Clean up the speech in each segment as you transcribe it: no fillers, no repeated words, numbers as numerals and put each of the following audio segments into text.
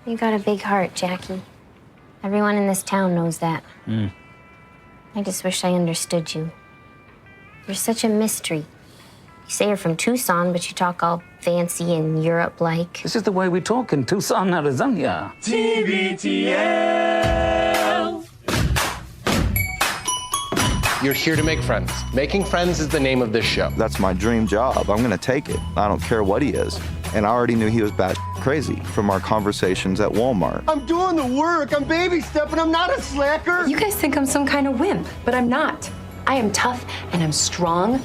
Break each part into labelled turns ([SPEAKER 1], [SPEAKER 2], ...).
[SPEAKER 1] You got a big heart, Jackie. Everyone in this town knows that. I just wish I understood you. You're such a mystery. You say you're from Tucson, but you talk all fancy and Europe-like.
[SPEAKER 2] This is the way we talk in Tucson, Arizona.
[SPEAKER 3] TBTL. You're here to make friends. Making friends is the name of this show.
[SPEAKER 4] That's my dream job. I'm gonna take it. I don't care what he is. And I already knew he was bat crazy from our conversations at Walmart.
[SPEAKER 5] I'm doing the work. I'm baby stepping. I'm not a slacker.
[SPEAKER 6] You guys think I'm some kind of wimp, but I'm not. I am tough and I'm strong,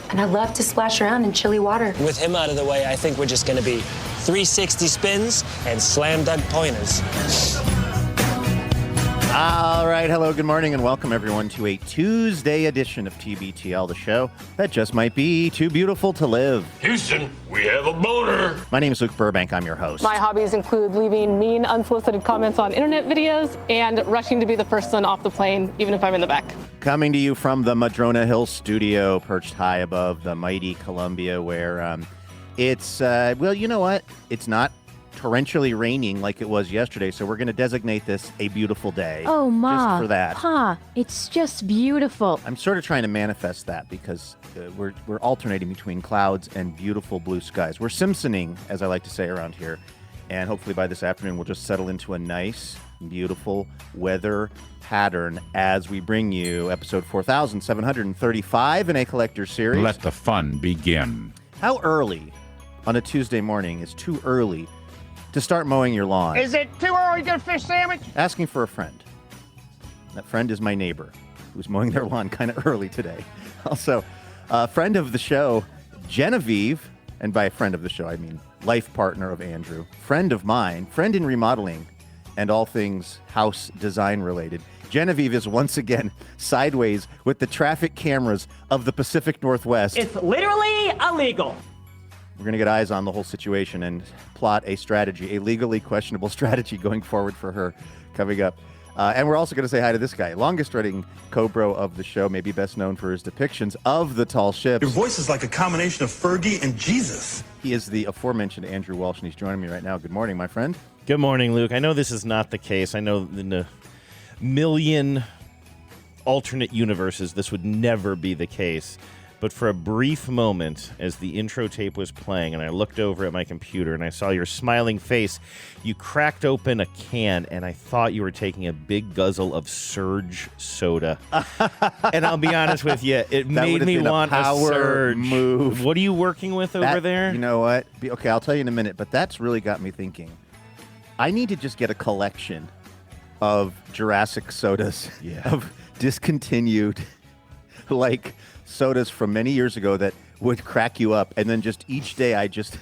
[SPEAKER 6] and I love to splash around in chilly water.
[SPEAKER 7] With him out of the way, I think we're just going to be 360 spins and slam dunk pointers.
[SPEAKER 8] All right, hello, good morning, and welcome everyone to a Tuesday edition of TBTL, the show that just might be too beautiful to live.
[SPEAKER 9] Houston, we have a boner.
[SPEAKER 8] My name is Luke Burbank. I'm your host.
[SPEAKER 10] My hobbies include leaving mean, unsolicited comments on internet videos and rushing to be the first one off the plane, even if I'm in the back.
[SPEAKER 8] Coming to you from the Madrona Hill studio, perched high above the mighty Columbia, where it's, well, you know what? It's not torrentially raining like it was yesterday, so we're going to designate this a beautiful day.
[SPEAKER 11] Oh, Ma.
[SPEAKER 8] Just for that.
[SPEAKER 11] Pa, it's just beautiful.
[SPEAKER 8] I'm sort of trying to manifest that because we're alternating between clouds and beautiful blue skies. We're Simpsoning, as I like to say around here, and hopefully by this afternoon we'll just settle into a nice, beautiful weather pattern as we bring you episode 4735 in a collector series.
[SPEAKER 9] Let the fun begin.
[SPEAKER 8] How early on a Tuesday morning is too early to start mowing your lawn?
[SPEAKER 5] Is it too early to get a fish sandwich?
[SPEAKER 8] Asking for a friend. That friend is my neighbor, who's mowing their lawn kind of early today. Also, a friend of the show, Genevieve, and by friend of the show, I mean life partner of Andrew, friend of mine, friend in remodeling, and all things house design related. Genevieve is once again sideways with the traffic cameras of the Pacific Northwest.
[SPEAKER 12] It's literally illegal.
[SPEAKER 8] We're going to get eyes on the whole situation and plot a strategy, a legally questionable strategy going forward for her coming up. And we're also going to say hi to this guy, longest-running co-bro of the show, maybe best known for his depictions of the tall ships.
[SPEAKER 13] Your voice is like a combination of Fergie and Jesus.
[SPEAKER 8] He is the aforementioned Andrew Walsh, and he's joining me right now. Good morning, my friend.
[SPEAKER 14] Good morning, Luke. I know this is not the case. I know in a million alternate universes this would never be the case. But for a brief moment, as the intro tape was playing, and I looked over at my computer and I saw your smiling face, you cracked open a can, and I thought you were taking a big guzzle of Surge soda. And I'll be honest with you, it made me want a Surge
[SPEAKER 8] move.
[SPEAKER 14] What are you working with over there?
[SPEAKER 8] You know what? Okay, I'll tell you in a minute, but that's really got me thinking. I need to just get a collection of Jurassic sodas, of discontinued, like, sodas from many years ago that would crack you up, and then just each day I just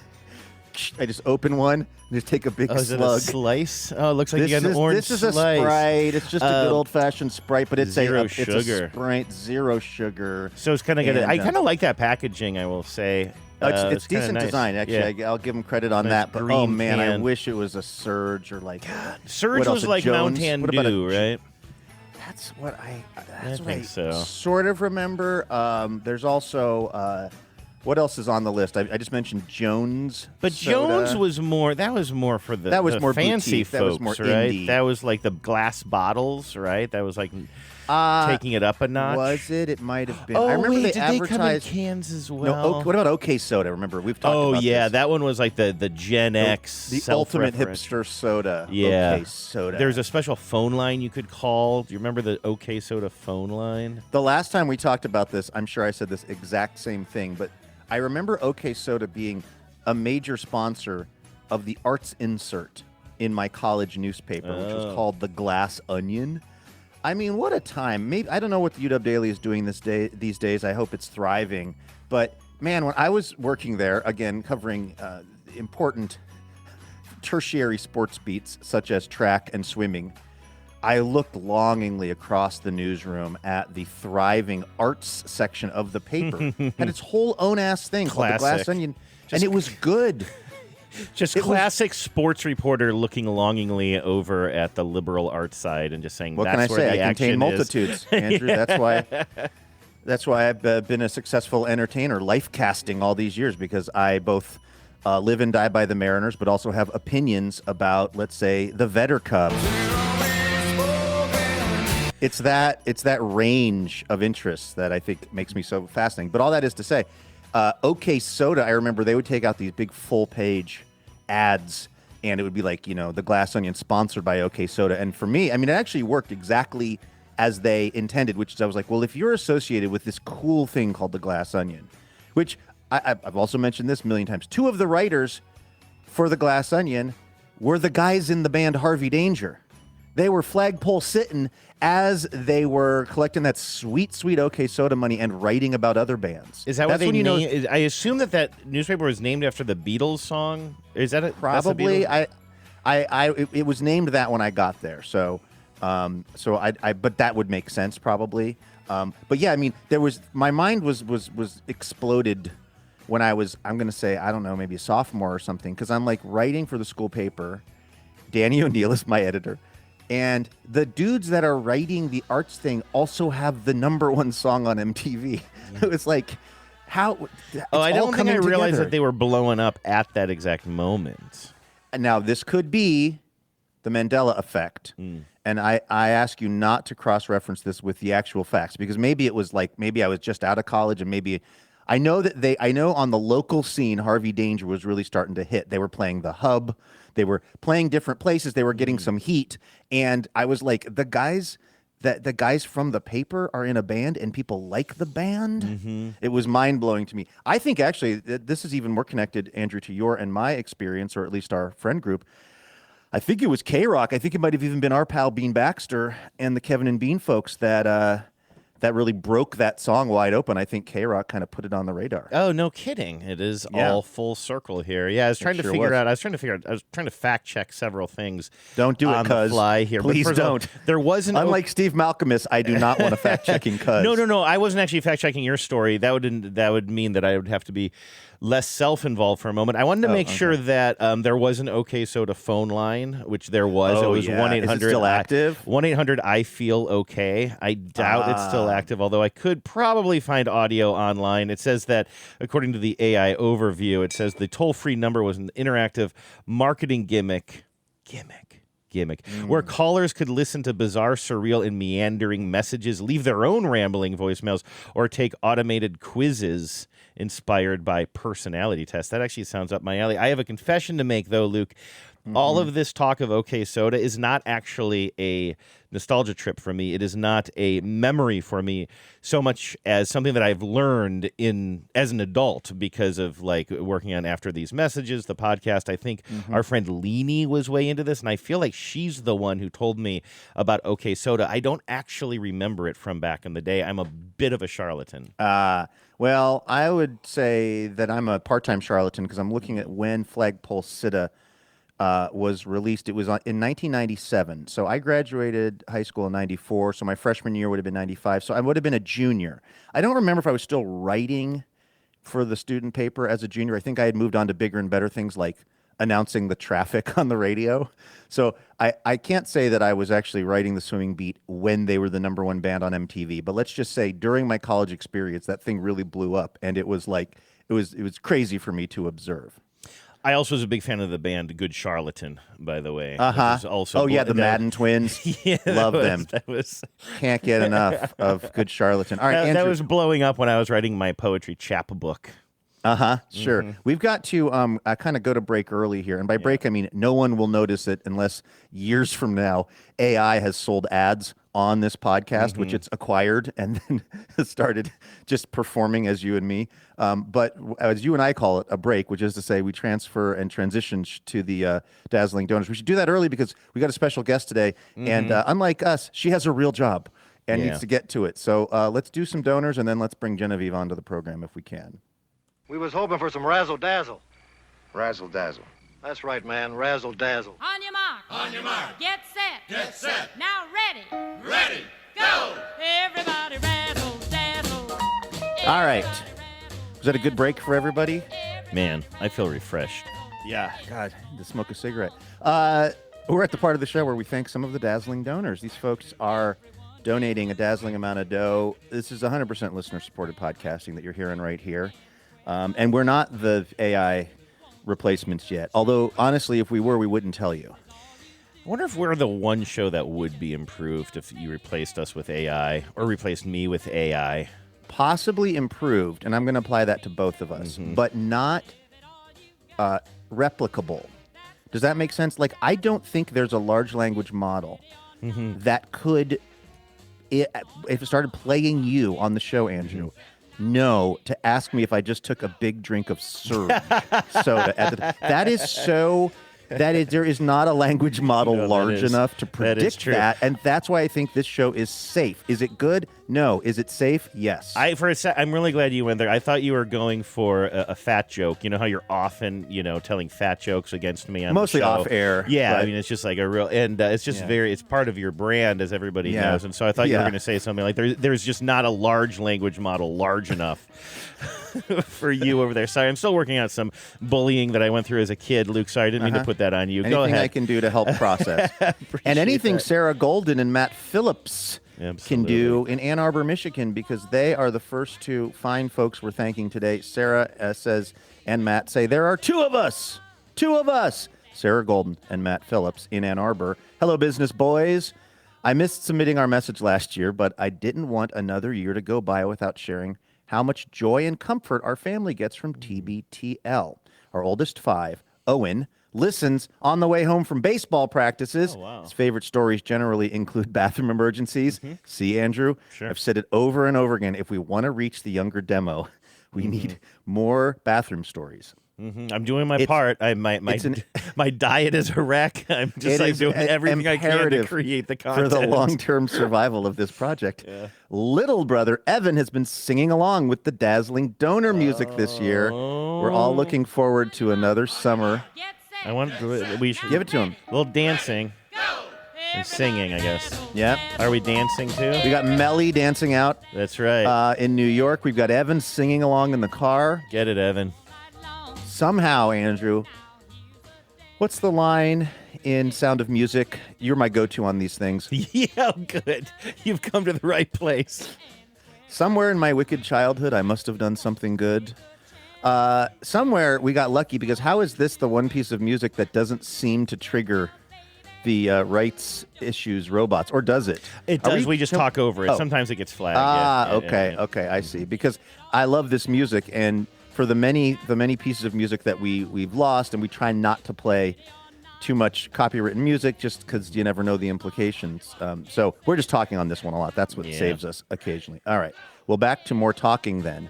[SPEAKER 8] open one and just take a big slug.
[SPEAKER 14] Is it a slice? Oh, it looks like you got an orange
[SPEAKER 8] slice. This is
[SPEAKER 14] slice.
[SPEAKER 8] a Sprite. It's just a good old-fashioned Sprite, but it's
[SPEAKER 14] zero
[SPEAKER 8] sugar. It's a Sprite, zero sugar.
[SPEAKER 14] So it's kind of good. I kind of like that packaging, I will say.
[SPEAKER 8] It's decent
[SPEAKER 14] nice
[SPEAKER 8] design, actually.
[SPEAKER 14] Yeah.
[SPEAKER 8] I'll give them credit on
[SPEAKER 14] Nice
[SPEAKER 8] that. But
[SPEAKER 14] green
[SPEAKER 8] man,
[SPEAKER 14] can.
[SPEAKER 8] I wish it was a Surge or like
[SPEAKER 14] Surge
[SPEAKER 8] what else,
[SPEAKER 14] was like
[SPEAKER 8] Jones?
[SPEAKER 14] Mountain
[SPEAKER 8] What about
[SPEAKER 14] Dew, right?
[SPEAKER 8] That's what I
[SPEAKER 14] think so.
[SPEAKER 8] Sort of remember. There's also what else is on the list? I just mentioned Jones.
[SPEAKER 14] But
[SPEAKER 8] soda.
[SPEAKER 14] Jones was more. That was more for the,
[SPEAKER 8] That was
[SPEAKER 14] the
[SPEAKER 8] more
[SPEAKER 14] fancy
[SPEAKER 8] boutique.
[SPEAKER 14] folks,
[SPEAKER 8] That was more
[SPEAKER 14] right?
[SPEAKER 8] indie.
[SPEAKER 14] That was like the glass bottles, right? That was like taking it up a notch.
[SPEAKER 8] Was it? It might have been.
[SPEAKER 14] Oh,
[SPEAKER 8] I remember
[SPEAKER 14] wait,
[SPEAKER 8] they
[SPEAKER 14] did they come in
[SPEAKER 8] advertised
[SPEAKER 14] cans as
[SPEAKER 8] No,
[SPEAKER 14] well?
[SPEAKER 8] what about OK Soda? Remember we've talked about
[SPEAKER 14] Oh yeah,
[SPEAKER 8] this.
[SPEAKER 14] that one was like the Gen X,
[SPEAKER 8] the ultimate
[SPEAKER 14] self-referential.
[SPEAKER 8] hipster soda.
[SPEAKER 14] Yeah,
[SPEAKER 8] OK Soda.
[SPEAKER 14] There's a special phone line you could call. Do you remember the OK Soda phone line?
[SPEAKER 8] The last time we talked about this, I'm sure I said this exact same thing, but I remember OK Soda being a major sponsor of the arts insert in my college newspaper, which was called The Glass Onion. I mean, what a time. Maybe I don't know what the UW Daily is doing these days. I hope it's thriving. But, man, when I was working there, again, covering important tertiary sports beats such as track and swimming, I looked longingly across the newsroom at the thriving arts section of the paper. Had its whole own-ass thing called The Glass Onion, and it was good.
[SPEAKER 14] Just classic sports reporter looking longingly over at the liberal arts side and just saying,
[SPEAKER 8] What
[SPEAKER 14] that's
[SPEAKER 8] can I
[SPEAKER 14] where
[SPEAKER 8] say?
[SPEAKER 14] the
[SPEAKER 8] I
[SPEAKER 14] action
[SPEAKER 8] contain
[SPEAKER 14] is.
[SPEAKER 8] multitudes, Andrew. That's why I've been a successful entertainer, life casting all these years, because I both live and die by the Mariners, but also have opinions about, let's say, the Vetter Cubs. It's that range of interests that I think makes me so fascinating. But all that is to say, OK Soda, I remember they would take out these big full-page ads, and it would be like, the Glass Onion sponsored by OK Soda. And for me, I mean, it actually worked exactly as they intended, which is I was like, well, if you're associated with this cool thing called the Glass Onion, which I've also mentioned this a million times, 2 of the writers for the Glass Onion were the guys in the band Harvey Danger. They were flagpole sitting as they were collecting that sweet, sweet OK Soda money and writing about other bands.
[SPEAKER 14] Is that what they named? I assume that newspaper was named after the Beatles song. Is that it?
[SPEAKER 8] Probably. It was named that when I got there. So but that would make sense probably. But yeah, I mean, my mind was exploded when I'm going to say, I don't know, maybe a sophomore or something, because I'm like writing for the school paper. Danny O'Neill is my editor. And the dudes that are writing the arts thing also have the #1 song on MTV. It was like, how?
[SPEAKER 14] I don't think I realized that they were blowing up at that exact moment.
[SPEAKER 8] Now, this could be the Mandela effect. And I ask you not to cross-reference this with the actual facts, because maybe it was like, maybe I was just out of college, and maybe I know on the local scene, Harvey Danger was really starting to hit. They were playing the Hub. They were playing different places. They were getting some heat. And I was like, the guys from the paper are in a band and people like the band. Mm-hmm. It was mind-blowing to me. I think actually this is even more connected, Andrew, to your and my experience, or at least our friend group. I think it was K-Rock. I think it might have even been our pal Bean Baxter and the Kevin and Bean folks that really broke that song wide open. I think K-Rock kind of put it on the radar.
[SPEAKER 14] Oh, no kidding. It is all full circle here. Yeah, I was trying to fact check several things.
[SPEAKER 8] Don't do it,
[SPEAKER 14] on the fly here.
[SPEAKER 8] Please don't.
[SPEAKER 14] There wasn't.
[SPEAKER 8] Unlike Steve Malcolmus, I do not want to fact checking cuz.
[SPEAKER 14] No. I wasn't actually fact checking your story. That would mean that I would have to be less self-involved for a moment. I wanted to make sure that there was an OK Soda phone line, which there was. It was 1-800.
[SPEAKER 8] Is it still active?
[SPEAKER 14] 1-800 I Feel OK. I doubt it's still active, although I could probably find audio online. It says that, according to the AI overview, it says the toll-free number was an interactive marketing gimmick, where callers could listen to bizarre, surreal, and meandering messages, leave their own rambling voicemails, or take automated quizzes inspired by personality tests. That actually sounds up my alley. I have a confession to make, though, Luke. All of this talk of OK Soda is not actually a nostalgia trip for me. It is not a memory for me so much as something that I've learned as an adult because of like working on After These Messages, the podcast. I think our friend Leanie was way into this, and I feel like she's the one who told me about OK Soda. I don't actually remember it from back in the day. I'm a bit of a charlatan.
[SPEAKER 8] Well, I would say that I'm a part-time charlatan because I'm looking at when Flagpole Sitta was released. It was in 1997. So I graduated high school in 94. So my freshman year would have been 95. So I would have been a junior. I don't remember if I was still writing for the student paper as a junior. I think I had moved on to bigger and better things like announcing the traffic on the radio. So I can't say that I was actually writing the Swimming Beat when they were the #1 band on MTV. But let's just say during my college experience, that thing really blew up. And it was like, it was crazy for me to observe.
[SPEAKER 14] I also was a big fan of the band Good Charlatan, by the way.
[SPEAKER 8] Also the Madden Twins. Love them. Can't get enough of Good Charlatan. All right, Andrew.
[SPEAKER 14] That was blowing up when I was writing my poetry chapbook.
[SPEAKER 8] Sure. We've got to kind of go to break early here. And by break, I mean no one will notice it unless years from now AI has sold ads on this podcast, which it's acquired and then started just performing as you and me. But as you and I call it, a break, which is to say we transfer and transition to the Dazzling Donors. We should do that early because we got a special guest today. And unlike us, she has a real job and needs to get to it. So let's do some donors and then let's bring Genevieve onto the program if we can.
[SPEAKER 5] We was hoping for some razzle-dazzle.
[SPEAKER 4] Razzle-dazzle.
[SPEAKER 5] That's right, man, razzle-dazzle.
[SPEAKER 15] On your mark. On your mark. Get set.
[SPEAKER 9] Get set.
[SPEAKER 15] Now ready.
[SPEAKER 9] Ready. Go.
[SPEAKER 15] Everybody razzle-dazzle.
[SPEAKER 8] All right. Was that a good break for everybody?
[SPEAKER 14] Man, I feel refreshed.
[SPEAKER 8] Yeah. God, to smoke a cigarette. We're at the part of the show where we thank some of the dazzling donors. These folks are donating a dazzling amount of dough. This is 100% listener-supported podcasting that you're hearing right here. And we're not the AI replacements yet. Although, honestly, if we were, we wouldn't tell you.
[SPEAKER 14] I wonder if we're the one show that would be improved if you replaced us with AI or replaced me with AI.
[SPEAKER 8] Possibly improved, and I'm going to apply that to both of us, but not replicable. Does that make sense? Like, I don't think there's a large language model that could, if it started playing you on the show, Andrew, know to ask me if I just took a big drink of Surge soda. That is so... there is not a language model large enough to predict that, and that's why I think this show is safe. Is it good? No. Is it safe? Yes.
[SPEAKER 14] I'm really glad you went there. I thought you were going for a fat joke. You know how you're often, telling fat jokes against me on
[SPEAKER 8] mostly
[SPEAKER 14] the show?
[SPEAKER 8] Off air.
[SPEAKER 14] Yeah,
[SPEAKER 8] but...
[SPEAKER 14] I mean, it's just like a real, and it's just it's part of your brand, as everybody knows. And so I thought you were going to say something like, there's just not a large language model large enough for you over there. Sorry, I'm still working out some bullying that I went through as a kid. Luke, sorry, I didn't mean to put that on you.
[SPEAKER 8] Anything
[SPEAKER 14] Go ahead.
[SPEAKER 8] I can do to help process. And anything Sarah Golden and Matt Phillips can do in Ann Arbor, Michigan, because they are the first two fine folks we're thanking today. Sarah says, and Matt say, there are two of us. Sarah Golden and Matt Phillips in Ann Arbor. Hello, business boys. I missed submitting our message last year, but I didn't want another year to go by without sharing how much joy and comfort our family gets from TBTL. Our oldest 5, Owen, listens on the way home from baseball practices.
[SPEAKER 14] Oh, wow.
[SPEAKER 8] His favorite stories generally include bathroom emergencies. See, Andrew?
[SPEAKER 14] Sure.
[SPEAKER 8] I've said it over and over again. If we want to reach the younger demo, we need more bathroom stories.
[SPEAKER 14] I'm doing my part. My diet is a wreck. I'm just doing everything I can to create the content.
[SPEAKER 8] For the long-term survival of this project. Little brother Evan has been singing along with the dazzling donor music this year. We're all looking forward to another summer.
[SPEAKER 14] We should
[SPEAKER 8] give it to him.
[SPEAKER 14] A little dancing and singing, I guess.
[SPEAKER 8] Yeah.
[SPEAKER 14] Are we dancing too?
[SPEAKER 8] We got Melly dancing out.
[SPEAKER 14] That's right.
[SPEAKER 8] In New York, we've got Evan singing along in the car.
[SPEAKER 14] Get it, Evan.
[SPEAKER 8] Somehow, Andrew, what's the line in Sound of Music? You're my go-to on these things.
[SPEAKER 14] Yeah, good. You've come to the right place.
[SPEAKER 8] Somewhere in my wicked childhood, I must have done something good. Somewhere we got lucky, because how is this the one piece of music that doesn't seem to trigger the rights issues robots, or does it?
[SPEAKER 14] It does. We just talk over it. Sometimes it gets flagged.
[SPEAKER 8] Okay, I see. Because I love this music, and for the many pieces of music that we've lost, and we try not to play too much copywritten music just because you never know the implications. So we're just talking on this one a lot. That's what saves us occasionally. All right. Well, back to more talking then.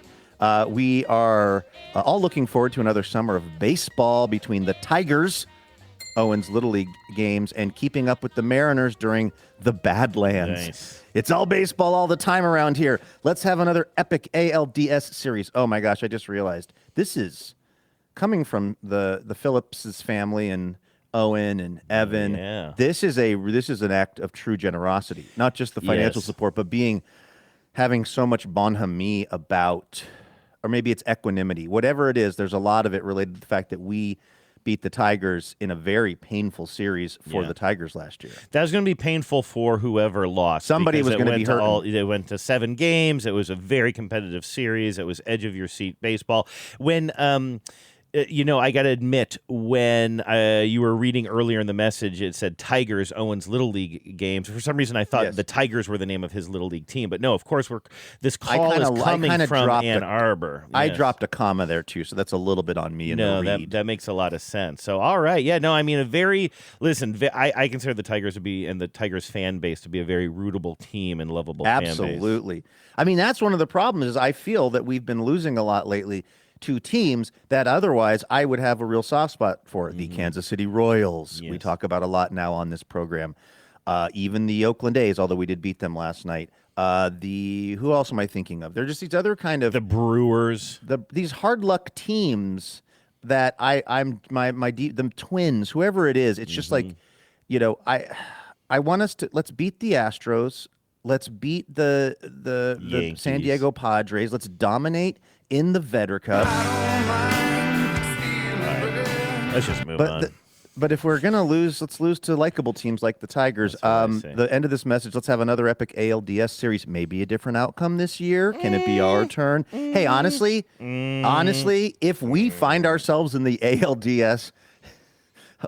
[SPEAKER 8] We are all looking forward to another summer of baseball between the Tigers, Owen's Little League games, and keeping up with the Mariners during the Badlands.
[SPEAKER 14] Nice.
[SPEAKER 8] It's all baseball all the time around here. Let's have another epic ALDS series. Oh my gosh, I just realized this is coming from the Phillips' family and Owen and Evan.
[SPEAKER 14] Yeah.
[SPEAKER 8] This is an act of true generosity, not just the financial support, but having so much bonhomie about, or maybe it's equanimity, whatever it is. There's a lot of it related to the fact that we beat the Tigers in a very painful series for the Tigers last year.
[SPEAKER 14] That was going to be painful for whoever lost.
[SPEAKER 8] Somebody was going to be hurt.
[SPEAKER 14] It went to 7 games. It was a very competitive series. It was edge of your seat baseball. When I got to admit, when you were reading earlier in the message, it said Tigers, Owen's Little League games. For some reason, I thought the Tigers were the name of his Little League team. But no, of course, this call is coming from Ann Arbor.
[SPEAKER 8] I dropped a comma there, too, so that's a little bit on me in the read.
[SPEAKER 14] That makes a lot of sense. So, all right. Yeah, no, I mean, I consider the Tigers to be, and the Tigers fan base to be a very rootable team and lovable fan base.
[SPEAKER 8] Absolutely. I mean, that's one of the problems is I feel that we've been losing a lot lately to teams that otherwise I would have a real soft spot for. The Kansas City Royals, we talk about a lot now on this program. Even the Oakland A's, although we did beat them last night. Who else am I thinking of? They're just these other kind of...
[SPEAKER 14] The Brewers.
[SPEAKER 8] These hard luck teams that the Twins, whoever it is, it's just like, I want us to, let's beat the Astros. Let's beat the San Diego Padres. Let's dominate in the Vedder Cup.
[SPEAKER 14] Right. Let's just move on.
[SPEAKER 8] But if we're gonna lose, let's lose to likable teams like the Tigers. The end of this message. Let's have another epic ALDS series. Maybe a different outcome this year. Can it be our turn? Hey, honestly, if we find ourselves in the ALDS,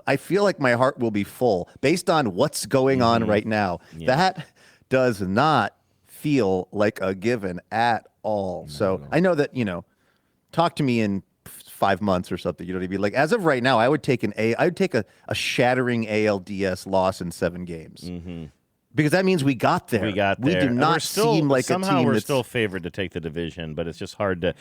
[SPEAKER 8] I feel like my heart will be full based on what's going on right now. Yeah. That does not feel like a given at all. No, so I know that talk to me in 5 months or something. You know what I mean? Like as of right now, I would take a shattering ALDS loss in 7 games because that means we got there. We do not seem like a team.
[SPEAKER 14] Somehow we're still favored to take the division, but it's just hard to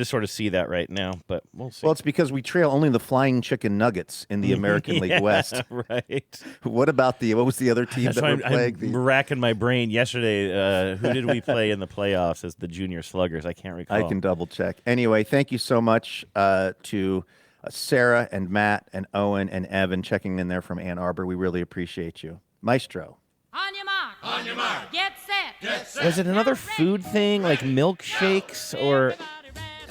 [SPEAKER 14] sort of see that right now. But we'll see.
[SPEAKER 8] Well, it's because we trail only the Flying Chicken Nuggets in the American League West.
[SPEAKER 14] Right.
[SPEAKER 8] What was the other team that we're playing?
[SPEAKER 14] I'm racking my brain. Yesterday, who did we play in the playoffs as the Junior Sluggers? I can't recall.
[SPEAKER 8] I can double check. Anyway, thank you so much to Sarah and Matt and Owen and Evan checking in there from Ann Arbor. We really appreciate you. Maestro.
[SPEAKER 15] On your mark. On your mark. Get set.
[SPEAKER 9] Get set.
[SPEAKER 14] Was it another food thing like milkshakes or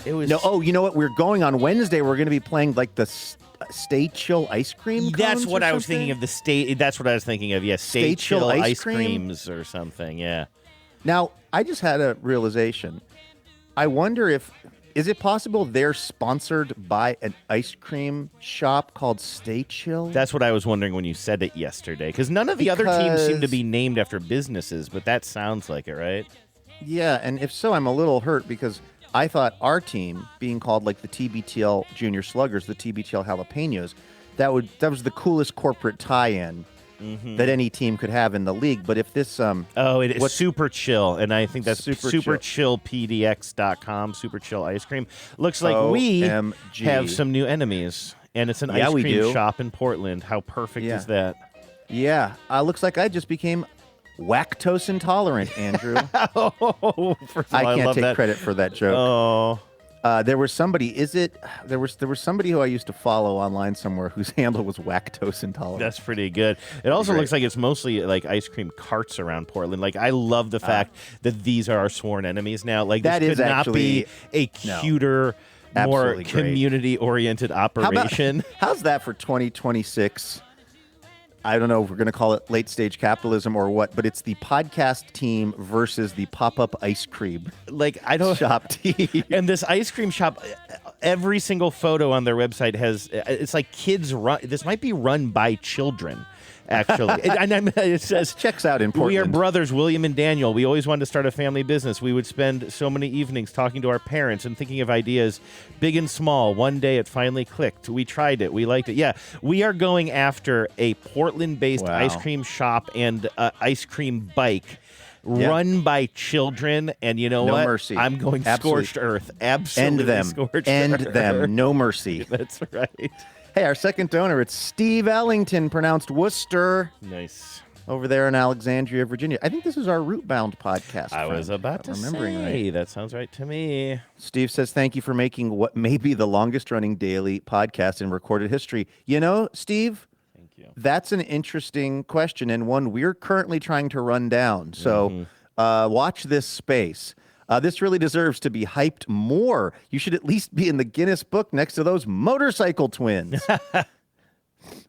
[SPEAKER 14] it was?
[SPEAKER 8] No. Oh, you know what? We're going on Wednesday. We're going to be playing like the Stay Chill ice cream.
[SPEAKER 14] That's what I was
[SPEAKER 8] something?
[SPEAKER 14] thinking of. That's what I was thinking of. Yes, Stay Chill ice creams or something. Yeah.
[SPEAKER 8] Now I just had a realization. I wonder is it possible they're sponsored by an ice cream shop called Stay Chill?
[SPEAKER 14] That's what I was wondering when you said it yesterday, because none of the other teams seem to be named after businesses, but that sounds like it, right?
[SPEAKER 8] Yeah, and if so, I'm a little hurt because I thought our team being called like the TBTL Junior Sluggers, the TBTL Jalapenos, that was the coolest corporate tie-in that any team could have in the league. But if this
[SPEAKER 14] it is Super Chill, and I think that's superchillpdx.com, Super Chill ice cream. Looks like we have some new enemies, and it's an ice cream shop in Portland. How perfect is that?
[SPEAKER 8] Yeah, looks like I just became lactose intolerant, Andrew.
[SPEAKER 14] First of all,
[SPEAKER 8] I can't
[SPEAKER 14] love
[SPEAKER 8] take
[SPEAKER 14] that.
[SPEAKER 8] credit for that joke.
[SPEAKER 14] Oh.
[SPEAKER 8] There was somebody. There was somebody who I used to follow online somewhere whose handle was lactose intolerant.
[SPEAKER 14] That's pretty good. It also looks like it's mostly like ice cream carts around Portland. Like I love the fact that these are our sworn enemies now. Like this could not be a cuter, more community-oriented operation.
[SPEAKER 8] How's that for 2026? I don't know if we're going to call it late stage capitalism or what, but it's the podcast team versus the pop-up ice cream shop team.
[SPEAKER 14] And this ice cream shop, every single photo on their website it's like kids run. This might be run by children. Actually, it says
[SPEAKER 8] checks out in Portland.
[SPEAKER 14] We are brothers, William and Daniel. We always wanted to start a family business. We would spend so many evenings talking to our parents and thinking of ideas, big and small. One day it finally clicked. We tried it. We liked it. Yeah, we are going after a Portland-based ice cream shop and ice cream bike. Run by children, and you know what?
[SPEAKER 8] No mercy.
[SPEAKER 14] I'm going scorched earth. Absolutely scorched
[SPEAKER 8] End
[SPEAKER 14] earth.
[SPEAKER 8] them. No mercy.
[SPEAKER 14] That's right.
[SPEAKER 8] Hey, our second donor, it's Steve Ellington, pronounced Worcester.
[SPEAKER 14] Nice.
[SPEAKER 8] Over there in Alexandria, Virginia. I think this is our Rootbound podcast.
[SPEAKER 14] I was about to say, that sounds right to me.
[SPEAKER 8] Steve says, thank you for making what may be the longest-running daily podcast in recorded history. You know, Steve,
[SPEAKER 14] thank you.
[SPEAKER 8] That's an interesting question and one we're currently trying to run down. So watch this space. This really deserves to be hyped more. You should at least be in the Guinness Book next to those motorcycle twins.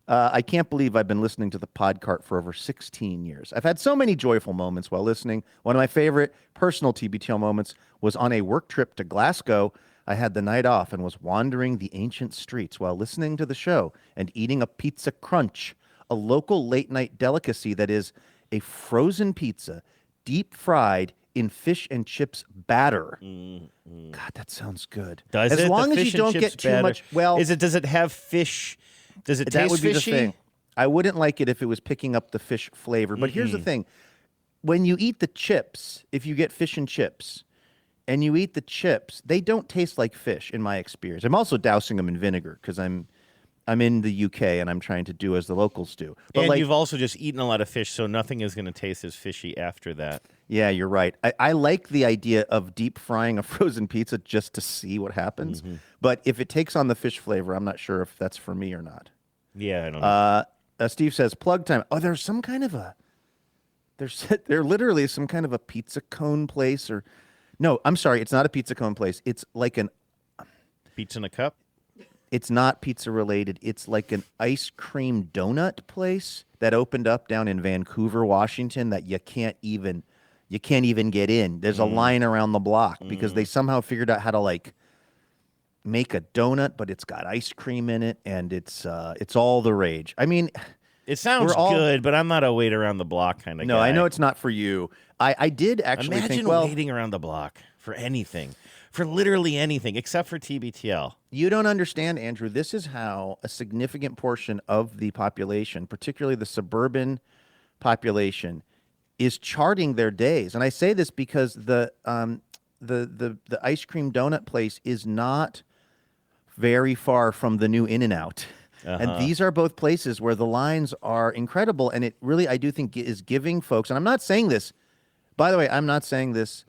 [SPEAKER 8] I can't believe I've been listening to the Podcart for over 16 years. I've had so many joyful moments while listening. One of my favorite personal TBTL moments was on a work trip to Glasgow. I had the night off and was wandering the ancient streets while listening to the show and eating a pizza crunch, a local late-night delicacy that is a frozen pizza, deep fried in fish and chips batter. God, that sounds good.
[SPEAKER 14] Does
[SPEAKER 8] as long as you don't get too much. Well,
[SPEAKER 14] does it have fish? Does it taste fishy?
[SPEAKER 8] The thing. I wouldn't like it if it was picking up the fish flavor. But here's the thing: when you eat the chips, if you get fish and chips, and you eat the chips, they don't taste like fish, in my experience. I'm also dousing them in vinegar because I'm in the UK and I'm trying to do as the locals do. But
[SPEAKER 14] and you've also just eaten a lot of fish, so nothing is going to taste as fishy after that.
[SPEAKER 8] Yeah, you're right. I like the idea of deep frying a frozen pizza just to see what happens. But if it takes on the fish flavor, I'm not sure if that's for me or not.
[SPEAKER 14] Yeah, I don't know.
[SPEAKER 8] Steve says, plug time. Oh, there's some kind of a... There literally is some kind of a pizza cone place or... No, I'm sorry. It's not a pizza cone place. It's like an...
[SPEAKER 14] Pizza in a cup?
[SPEAKER 8] It's not pizza related. It's like an ice cream donut place that opened up down in Vancouver, Washington, that you can't even get in. There's a line around the block because they somehow figured out how to like make a donut, but it's got ice cream in it, and it's all the rage. I mean,
[SPEAKER 14] it sounds good, but I'm not a wait around the block kind of guy.
[SPEAKER 8] No, I know it's not for you. I did actually think, well,
[SPEAKER 14] waiting around the block for anything, for literally anything, except for TBTL.
[SPEAKER 8] You don't understand, Andrew. This is how a significant portion of the population, particularly the suburban population, is charting their days. And I say this because the ice cream donut place is not very far from the new In-N-Out. And these are both places where the lines are incredible. And it really, I do think, is giving folks, and I'm not saying this, by the way, I'm not saying this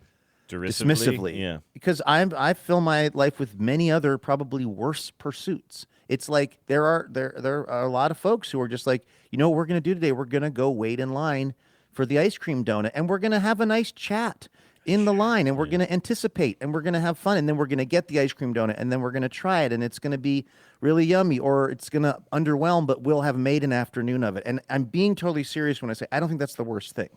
[SPEAKER 8] dismissively, because I fill my life with many other probably worse pursuits. It's like there are a lot of folks who are just like, you know what we're going to do today? We're going to go wait in line for the ice cream donut, and we're going to have a nice chat in the line, and we're going to anticipate, and we're going to have fun, and then we're going to get the ice cream donut, and then we're going to try it, and it's going to be really yummy, or it's going to underwhelm, but we'll have made an afternoon of it. And I'm being totally serious when I say I don't think that's the worst thing.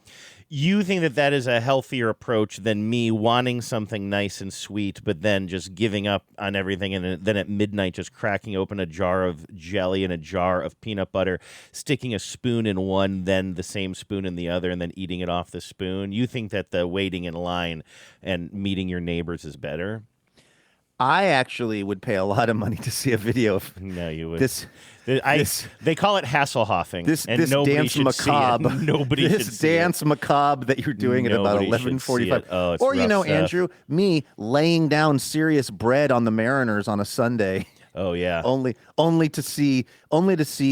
[SPEAKER 14] You think that is a healthier approach than me wanting something nice and sweet, but then just giving up on everything, and then at midnight just cracking open a jar of jelly and a jar of peanut butter, sticking a spoon in one, then the same spoon in the other, and then eating it off the spoon. You think that the waiting in line and meeting your neighbors is better?
[SPEAKER 8] I actually would pay a lot of money to see a video of
[SPEAKER 14] you would.
[SPEAKER 8] This
[SPEAKER 14] they call it Hasselhoffing.
[SPEAKER 8] This
[SPEAKER 14] nobody
[SPEAKER 8] dance
[SPEAKER 14] should
[SPEAKER 8] macabre.
[SPEAKER 14] See it. Nobody should
[SPEAKER 8] this dance macabre that you're doing at about 11:45.
[SPEAKER 14] Oh, it's
[SPEAKER 8] or
[SPEAKER 14] rough stuff.
[SPEAKER 8] Andrew, me laying down serious bread on the Mariners on a Sunday.
[SPEAKER 14] Oh yeah.
[SPEAKER 8] Only to see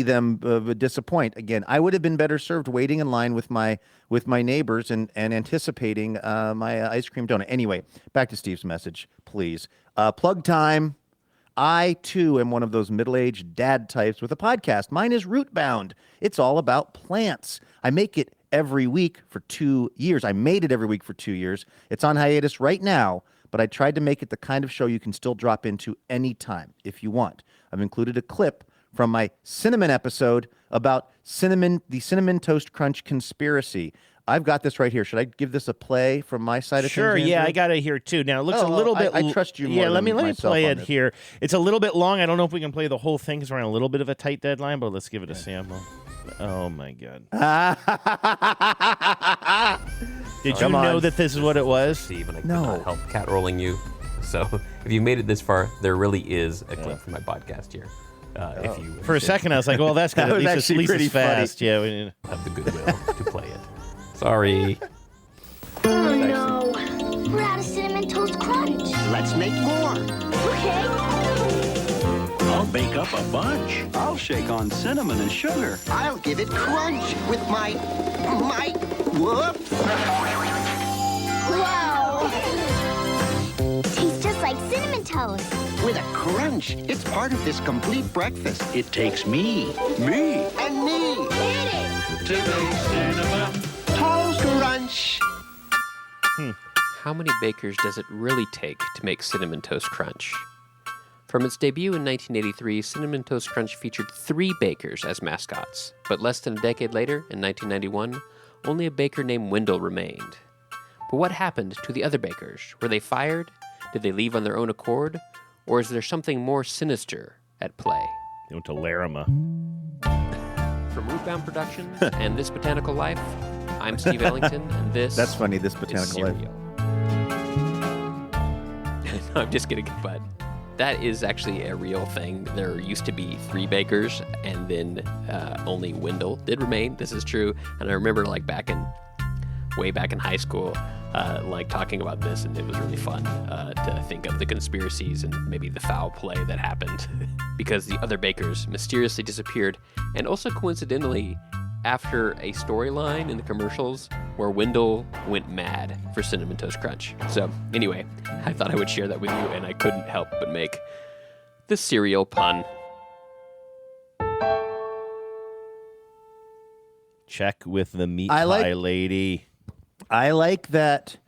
[SPEAKER 8] them disappoint again. I would have been better served waiting in line with my neighbors and anticipating my ice cream donut. Anyway, back to Steve's message, please. Plug time. I, too, am one of those middle-aged dad types with a podcast. Mine is Rootbound. It's all about plants. I make it every week for 2 years. I made it every week for 2 years. It's on hiatus right now, but I tried to make it the kind of show you can still drop into anytime if you want. I've included a clip from my cinnamon episode about the Cinnamon Toast Crunch conspiracy. I've got this right here. Should I give this a play from my side of things?
[SPEAKER 14] Sure, yeah, I got it here too. Now it looks a little bit.
[SPEAKER 8] I trust you more.
[SPEAKER 14] Yeah, let me play it
[SPEAKER 8] this.
[SPEAKER 14] here. It's a little bit long. I don't know if we can play the whole thing because we're on a little bit of a tight deadline, but let's give it a sample. Oh my God! Did you know that this is what it was?
[SPEAKER 16] Steve, and I could not help cat rolling you. So if you made it this far, there really is a clip from my podcast here. If you
[SPEAKER 14] for a second, I was like, "Well, that's good. At least it's fast." Yeah, we
[SPEAKER 16] have the goodwill to play it. Sorry.
[SPEAKER 17] Oh no, we're out of Cinnamon Toast Crunch.
[SPEAKER 5] Let's make more.
[SPEAKER 17] Okay.
[SPEAKER 18] I'll bake up a bunch. I'll shake on cinnamon and sugar.
[SPEAKER 5] I'll give it crunch with my whoops.
[SPEAKER 17] Wow. Tastes just like Cinnamon Toast.
[SPEAKER 5] With a crunch. It's part of this complete breakfast.
[SPEAKER 18] It takes me.
[SPEAKER 5] And me.
[SPEAKER 17] Hit it.
[SPEAKER 18] To make cinnamon
[SPEAKER 5] Toast Crunch.
[SPEAKER 16] How many bakers does it really take to make Cinnamon Toast Crunch? From its debut in 1983, Cinnamon Toast Crunch featured 3 bakers as mascots. But less than a decade later, in 1991, only a baker named Wendell remained. But what happened to the other bakers? Were they fired? Did they leave on their own accord? Or is there something more sinister at play?
[SPEAKER 14] They went to Laramie.
[SPEAKER 16] From Rootbound Productions and This Botanical Life, I'm Steve Ellington, and this
[SPEAKER 8] That's funny, This Botanical Life.
[SPEAKER 16] No, I'm just kidding, but that is actually a real thing. There used to be 3 bakers, and then only Wendell did remain. This is true, and I remember way back in high school, talking about this, and it was really fun to think of the conspiracies and maybe the foul play that happened because the other bakers mysteriously disappeared, and also coincidentally, after a storyline in the commercials where Wendell went mad for Cinnamon Toast Crunch. So anyway, I thought I would share that with you, and I couldn't help but make the cereal pun.
[SPEAKER 14] Check with the meat pie lady.
[SPEAKER 8] I like that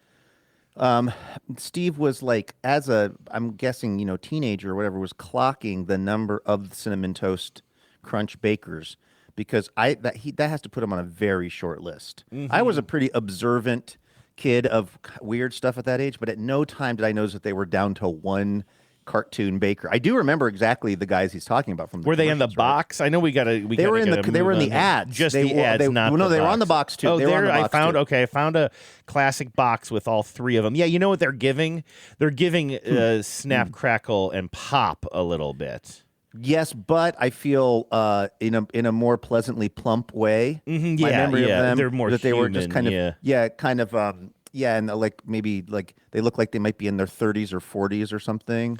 [SPEAKER 8] Steve was like, I'm guessing, teenager or whatever, was clocking the number of Cinnamon Toast Crunch bakers because that has to put him on a very short list.
[SPEAKER 14] Mm-hmm.
[SPEAKER 8] I was a pretty observant kid of weird stuff at that age, but at no time did I notice that they were down to one cartoon baker. I do remember exactly the guys he's talking about from the
[SPEAKER 14] Were they in the
[SPEAKER 8] commercials, right?
[SPEAKER 14] box? I know they were in
[SPEAKER 8] the ads.
[SPEAKER 14] Just
[SPEAKER 8] they
[SPEAKER 14] the ads, not
[SPEAKER 8] no,
[SPEAKER 14] the
[SPEAKER 8] they were
[SPEAKER 14] box.
[SPEAKER 8] on the box too.
[SPEAKER 14] Oh,
[SPEAKER 8] they were on the box
[SPEAKER 14] I found a classic box with all three of them. Yeah, you know what they're giving? They're giving Snap, Crackle, and Pop a little bit.
[SPEAKER 8] Yes, but I feel in a more pleasantly plump way.
[SPEAKER 14] Mm-hmm,
[SPEAKER 8] My memory of them,
[SPEAKER 14] they're more
[SPEAKER 8] that they were just kind
[SPEAKER 14] human,
[SPEAKER 8] of and maybe they look like they might be in their 30s or 40s or something.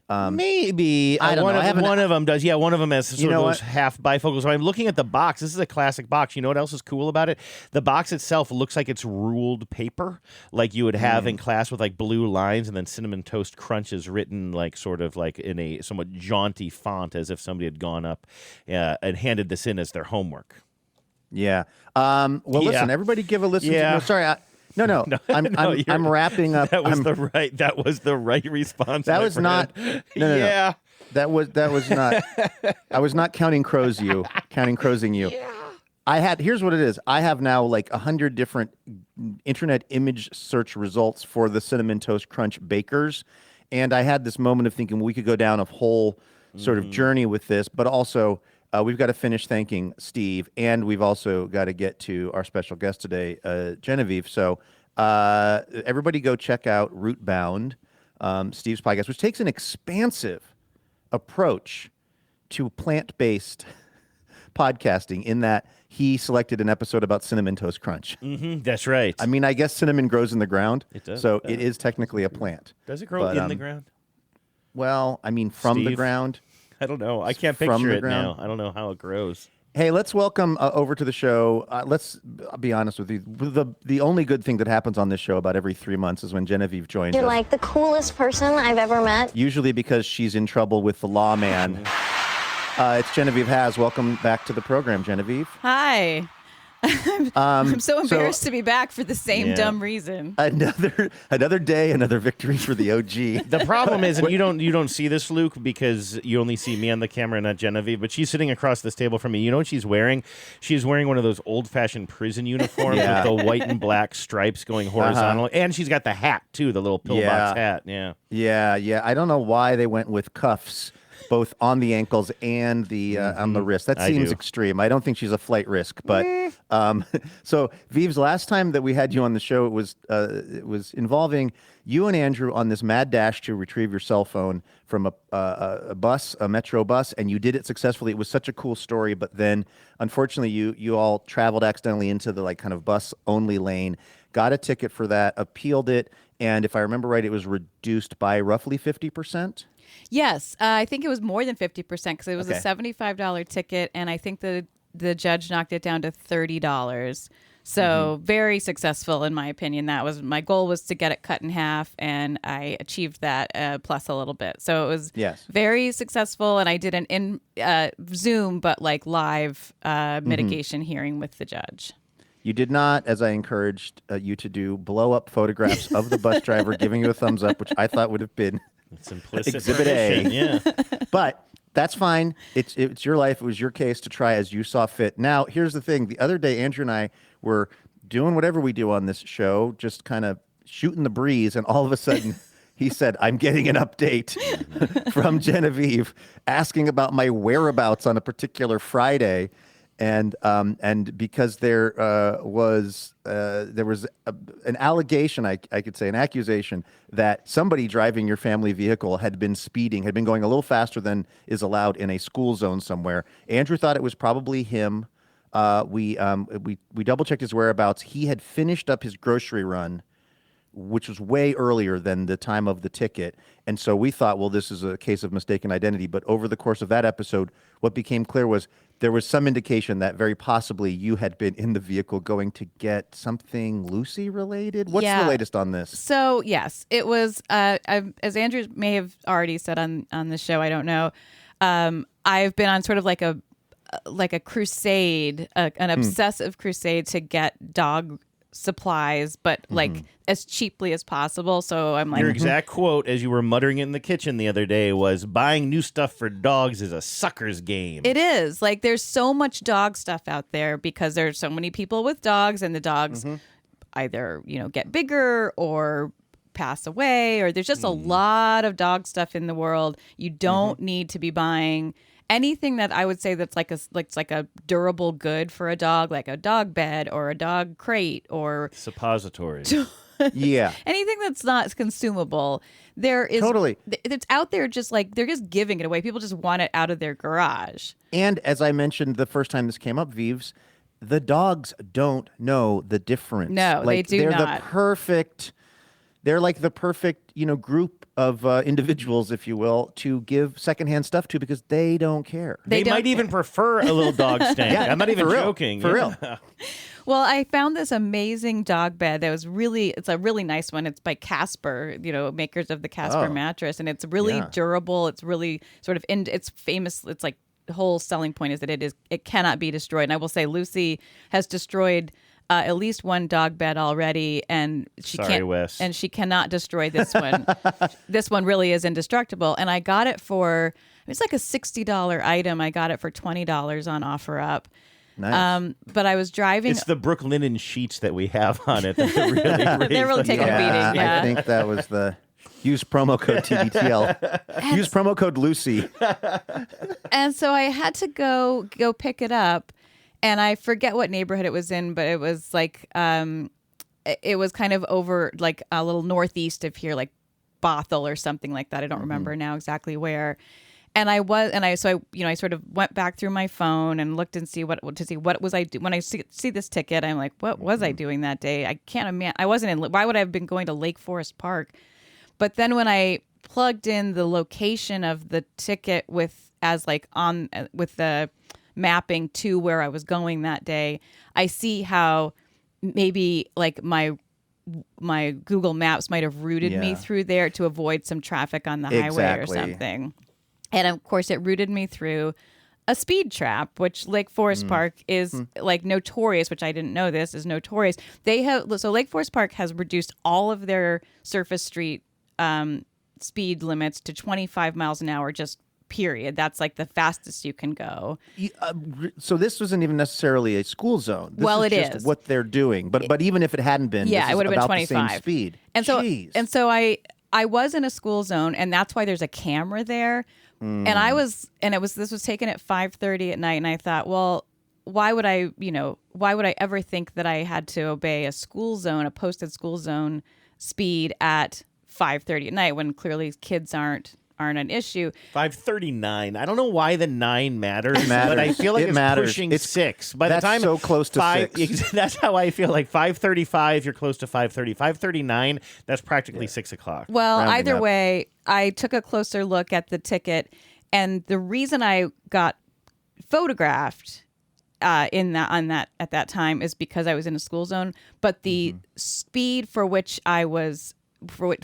[SPEAKER 14] Maybe
[SPEAKER 8] I don't know.
[SPEAKER 14] One of them does. Yeah, one of them has sort of those half bifocals. So I'm looking at the box. This is a classic box. You know what else is cool about it? The box itself looks like it's ruled paper, like you would have in class with like blue lines, and then Cinnamon Toast Crunch is written like sort of like in a somewhat jaunty font, as if somebody had gone up and handed this in as their homework.
[SPEAKER 8] Yeah. Listen, everybody give a listen.
[SPEAKER 14] Yeah.
[SPEAKER 8] Sorry. No. I'm wrapping up.
[SPEAKER 14] That was the right response.
[SPEAKER 8] That was not. No.
[SPEAKER 14] Yeah.
[SPEAKER 8] That was not. I was not counting crowsing you. Yeah. Here's what it is. I have now like 100 different internet image search results for the Cinnamon Toast Crunch bakers, and I had this moment of thinking we could go down a whole sort of journey with this, but also. We've got to finish thanking Steve, and we've also got to get to our special guest today, Genevieve. So everybody go check out Rootbound, Steve's podcast, which takes an expansive approach to plant-based podcasting in that he selected an episode about Cinnamon Toast Crunch.
[SPEAKER 14] Mm-hmm, that's right.
[SPEAKER 8] I mean, I guess cinnamon grows in the ground.
[SPEAKER 14] It does.
[SPEAKER 8] So it is technically a plant.
[SPEAKER 14] Does it grow in the ground?
[SPEAKER 8] Well, I mean, from the ground.
[SPEAKER 14] I don't know. I can't picture it now. I don't know how it grows.
[SPEAKER 8] Hey, let's welcome over to the show. Let's be honest with you. The only good thing that happens on this show about every 3 months is when Genevieve joins
[SPEAKER 17] You're
[SPEAKER 8] us.
[SPEAKER 17] like the coolest person I've ever met.
[SPEAKER 8] Usually because she's in trouble with the lawman. It's Genevieve Has. Welcome back to the program, Genevieve.
[SPEAKER 19] Hi. I'm so embarrassed to be back for the same dumb reason.
[SPEAKER 8] Another day, another victory for the OG.
[SPEAKER 14] The problem is, and you don't see this, Luke, because you only see me on the camera, not Genevieve. But she's sitting across this table from me. You know what she's wearing? She's wearing one of those old-fashioned prison uniforms with the white and black stripes going horizontal, and she's got the hat too, the little pillbox hat.
[SPEAKER 8] Yeah. I don't know why they went with cuffs. Both on the ankles and the on the wrist. That seems extreme. I don't think she's a flight risk. But so, Vives, last time that we had you on the show, it was involving you and Andrew on this mad dash to retrieve your cell phone from a bus, a metro bus, and you did it successfully. It was such a cool story. But then, unfortunately, you all traveled accidentally into the kind of bus only lane. Got a ticket for that, appealed it, and if I remember right, it was reduced by roughly 50%.
[SPEAKER 19] Yes, I think it was more than 50% because it was a $75 ticket, and I think the judge knocked it down to $30. So very successful, in my opinion. My goal was to get it cut in half, and I achieved that plus a little bit. So it was very successful, and I did an in Zoom, but like live mitigation hearing with the judge.
[SPEAKER 8] You did not, as I encouraged you to do, blow up photographs of the bus driver giving you a thumbs up, which I thought would have been
[SPEAKER 14] implicit
[SPEAKER 8] Exhibit A.
[SPEAKER 14] Yeah.
[SPEAKER 8] But that's fine. It's your life. It was your case to try as you saw fit. Now, here's the thing. The other day, Andrew and I were doing whatever we do on this show, just kind of shooting the breeze, and all of a sudden he said, I'm getting an update from Genevieve asking about my whereabouts on a particular Friday. And because there was an allegation, I could say an accusation, that somebody driving your family vehicle had been speeding, had been going a little faster than is allowed in a school zone somewhere. Andrew thought it was probably him. We double checked his whereabouts. He had finished up his grocery run, which was way earlier than the time of the ticket. And so we thought, well, this is a case of mistaken identity. But over the course of that episode, what became clear was there was some indication that very possibly you had been in the vehicle going to get something Lucy related. What's the latest on this?
[SPEAKER 19] So, yes, it was, as Andrew may have already said on the show, I don't know. I've been on sort of like a crusade, an obsessive crusade to get dog supplies, but like as cheaply as possible. So I'm like,
[SPEAKER 14] Your exact quote as you were muttering it in the kitchen the other day was, buying new stuff for dogs is a sucker's game.
[SPEAKER 19] it is. Like there's so much dog stuff out there because there's so many people with dogs, and the dogs either, get bigger or pass away, or there's just a lot of dog stuff in the world. You don't need to be buying anything that I would say that's like a durable good for a dog, like a dog bed or a dog crate or
[SPEAKER 14] suppositories.
[SPEAKER 8] Yeah.
[SPEAKER 19] Anything that's not consumable. There is
[SPEAKER 8] Totally.
[SPEAKER 19] It's out there just like they're just giving it away. People just want it out of their garage.
[SPEAKER 8] And as I mentioned the first time this came up, Vives, the dogs don't know the difference.
[SPEAKER 19] No, they do
[SPEAKER 8] they're
[SPEAKER 19] not.
[SPEAKER 8] They're like the perfect, group of individuals, if you will, to give secondhand stuff to because they don't care.
[SPEAKER 14] They might even prefer a little dog stank.
[SPEAKER 8] Yeah,
[SPEAKER 14] I'm not even
[SPEAKER 8] for real,
[SPEAKER 14] joking.
[SPEAKER 8] for real.
[SPEAKER 19] Well, I found this amazing dog bed that was it's a really nice one. It's by Casper, makers of the Casper mattress. And it's really durable. It's really sort of, it's famous. It's like the whole selling point is that it cannot be destroyed. And I will say Lucy has destroyed at least one dog bed already, and she
[SPEAKER 14] Wes.
[SPEAKER 19] and she cannot destroy this one. This one really is indestructible. And I got it for, it's like a $60 item. I got it for $20 on OfferUp.
[SPEAKER 8] Nice.
[SPEAKER 19] But I was driving.
[SPEAKER 14] It's the Brooklinen sheets that we have on it. That really
[SPEAKER 19] They're really taking a beating. Yeah.
[SPEAKER 8] I think that was the use promo code TBTL. Use promo code Lucy.
[SPEAKER 19] And so I had to go pick it up, and I forget what neighborhood it was in, but it was like it was kind of over like a little northeast of here, like Bothell or something like that. I don't remember now exactly where. And I sort of went back through my phone and looked and see what was I do when I see this ticket. I'm like, what was I doing that day? I can't imagine. I wasn't in. Why would I have been going to Lake Forest Park? But then when I plugged in the location of the ticket with the mapping to where I was going that day, I see how maybe like my Google Maps might have routed me through there to avoid some traffic on the highway or something. And of course, it routed me through a speed trap, which Lake Forest Park is like notorious, which I didn't know this is notorious. So Lake Forest Park has reduced all of their surface street speed limits to 25 miles an hour, just period. That's like the fastest you can go.
[SPEAKER 8] So this wasn't even necessarily a school zone. This
[SPEAKER 19] it
[SPEAKER 8] just
[SPEAKER 19] is
[SPEAKER 8] what they're doing. But even if it hadn't been,
[SPEAKER 19] it would have been
[SPEAKER 8] about
[SPEAKER 19] 25
[SPEAKER 8] the same speed.
[SPEAKER 19] And so I was in a school zone, and that's why there's a camera there. And this was taken at 5:30 at night, and I thought, well, why would I ever think that I had to obey a posted school zone speed at 5:30 at night when clearly kids aren't an issue.
[SPEAKER 14] 5:39. I don't know why the 9 matters, but I feel like it's pushing 6. By the time
[SPEAKER 8] so close to 6.
[SPEAKER 14] That's how I feel. Like 5:35, you're close to 5:30. 5:39, that's practically 6 o'clock.
[SPEAKER 19] Well,
[SPEAKER 8] Rounding
[SPEAKER 19] either
[SPEAKER 8] up.
[SPEAKER 19] way, I took a closer look at the ticket, and the reason I got photographed at that time is because I was in a school zone, but the speed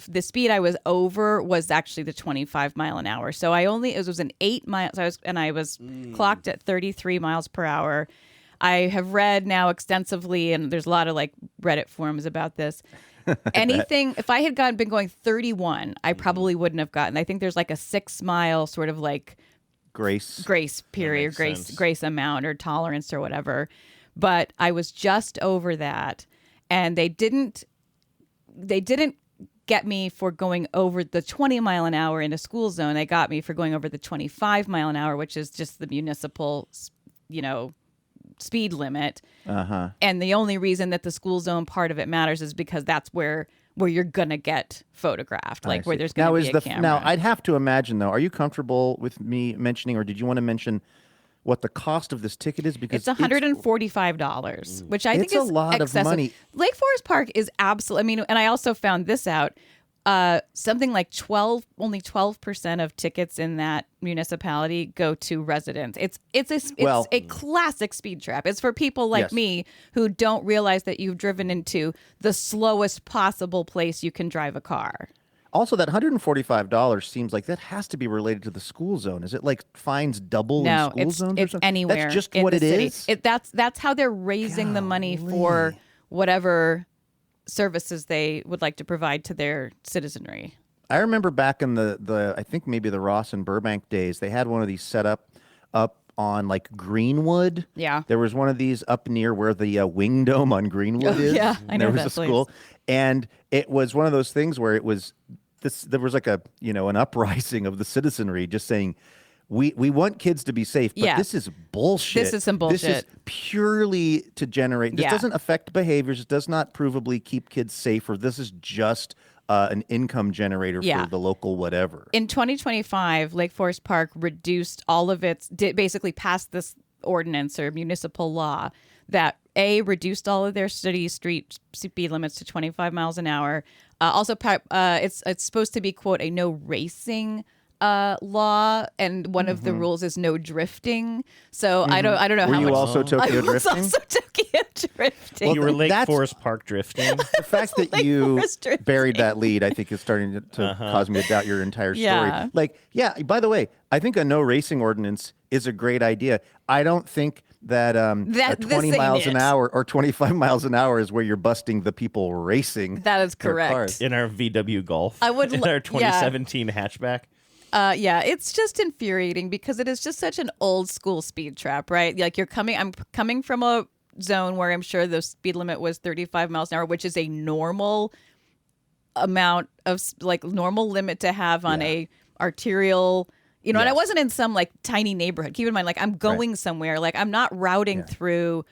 [SPEAKER 19] the speed I was over was actually the 25 mile an hour. So it was an 8 miles. I was clocked at 33 miles per hour. I have read now extensively, and there's a lot of like Reddit forums about this. If I had been going 31, I probably wouldn't have gotten. I think there's like a 6 mile sort of like
[SPEAKER 8] grace
[SPEAKER 19] period, grace amount or tolerance or whatever. But I was just over that, and they didn't get me for going over the 20 mile an hour in a school zone. They got me for going over the 25 mile an hour, which is just the municipal, speed limit. And the only reason that the school zone part of it matters is because that's where you're gonna get photographed, like where there's gonna be a camera.
[SPEAKER 8] Now, I'd have to imagine though. Are you comfortable with me mentioning, or did you want to mention what the cost of this ticket is? Because
[SPEAKER 19] it's $145, which I think is
[SPEAKER 8] a lot
[SPEAKER 19] excessive.
[SPEAKER 8] of money.
[SPEAKER 19] Lake Forest Park is absolutely. And I also found this out. Something like only 12% of tickets in that municipality go to residents. It's a classic speed trap. It's for people like me who don't realize that you've driven into the slowest possible place you can drive a car.
[SPEAKER 8] Also, that $145 seems like that has to be related to the school zone. Is it like fines double in school zones?
[SPEAKER 19] No, it's anywhere.
[SPEAKER 8] That's just
[SPEAKER 19] in
[SPEAKER 8] what
[SPEAKER 19] the
[SPEAKER 8] it
[SPEAKER 19] city.
[SPEAKER 8] is?
[SPEAKER 19] That's how they're raising the money for whatever services they would like to provide to their citizenry.
[SPEAKER 8] I remember back in the I think maybe the Ross and Burbank days, they had one of these set up on like Greenwood.
[SPEAKER 19] Yeah.
[SPEAKER 8] There was one of these up near where the Wing Dome on Greenwood is.
[SPEAKER 19] Yeah, I know
[SPEAKER 8] there was
[SPEAKER 19] that
[SPEAKER 8] a school.
[SPEAKER 19] place.
[SPEAKER 8] And it was one of those things where it was there was like an uprising of the citizenry just saying, we want kids to be safe, but this is bullshit.
[SPEAKER 19] This is some bullshit.
[SPEAKER 8] This is purely to generate. This doesn't affect behaviors. It does not provably keep kids safer. This is just an income generator for the local whatever.
[SPEAKER 19] In 2025, Lake Forest Park reduced all of basically passed this ordinance or municipal law that reduced all of their city street speed limits to 25 miles an hour. Also, it's supposed to be, quote, a no racing law, and one of the rules is no drifting. So I don't know
[SPEAKER 8] Were
[SPEAKER 19] how
[SPEAKER 8] you
[SPEAKER 19] much.
[SPEAKER 8] also Tokyo
[SPEAKER 19] I was
[SPEAKER 8] drifting?
[SPEAKER 19] also Tokyo drifting.
[SPEAKER 14] Well, you were Lake Forest Park drifting.
[SPEAKER 8] The fact that you buried that lead, I think, is starting to cause me to doubt your entire story.
[SPEAKER 19] Yeah.
[SPEAKER 8] By the way, I think a no racing ordinance is a great idea. I don't think that,
[SPEAKER 19] That-
[SPEAKER 8] 20
[SPEAKER 19] this
[SPEAKER 8] miles
[SPEAKER 19] ain't
[SPEAKER 8] an
[SPEAKER 19] it.
[SPEAKER 8] hour or 25 miles an hour is where you're busting the people racing.
[SPEAKER 19] That is
[SPEAKER 8] their
[SPEAKER 19] correct.
[SPEAKER 8] cars.
[SPEAKER 14] In our VW Golf.
[SPEAKER 19] I would
[SPEAKER 14] in
[SPEAKER 19] lo-
[SPEAKER 14] our 2017 hatchback.
[SPEAKER 19] It's just infuriating because it is just such an old school speed trap, right? Like I'm coming from a zone where I'm sure the speed limit was 35 miles an hour, which is a normal amount of normal limit to have on a arterial, and I wasn't in some like tiny neighborhood. Keep in mind, like I'm going somewhere, like I'm not routing through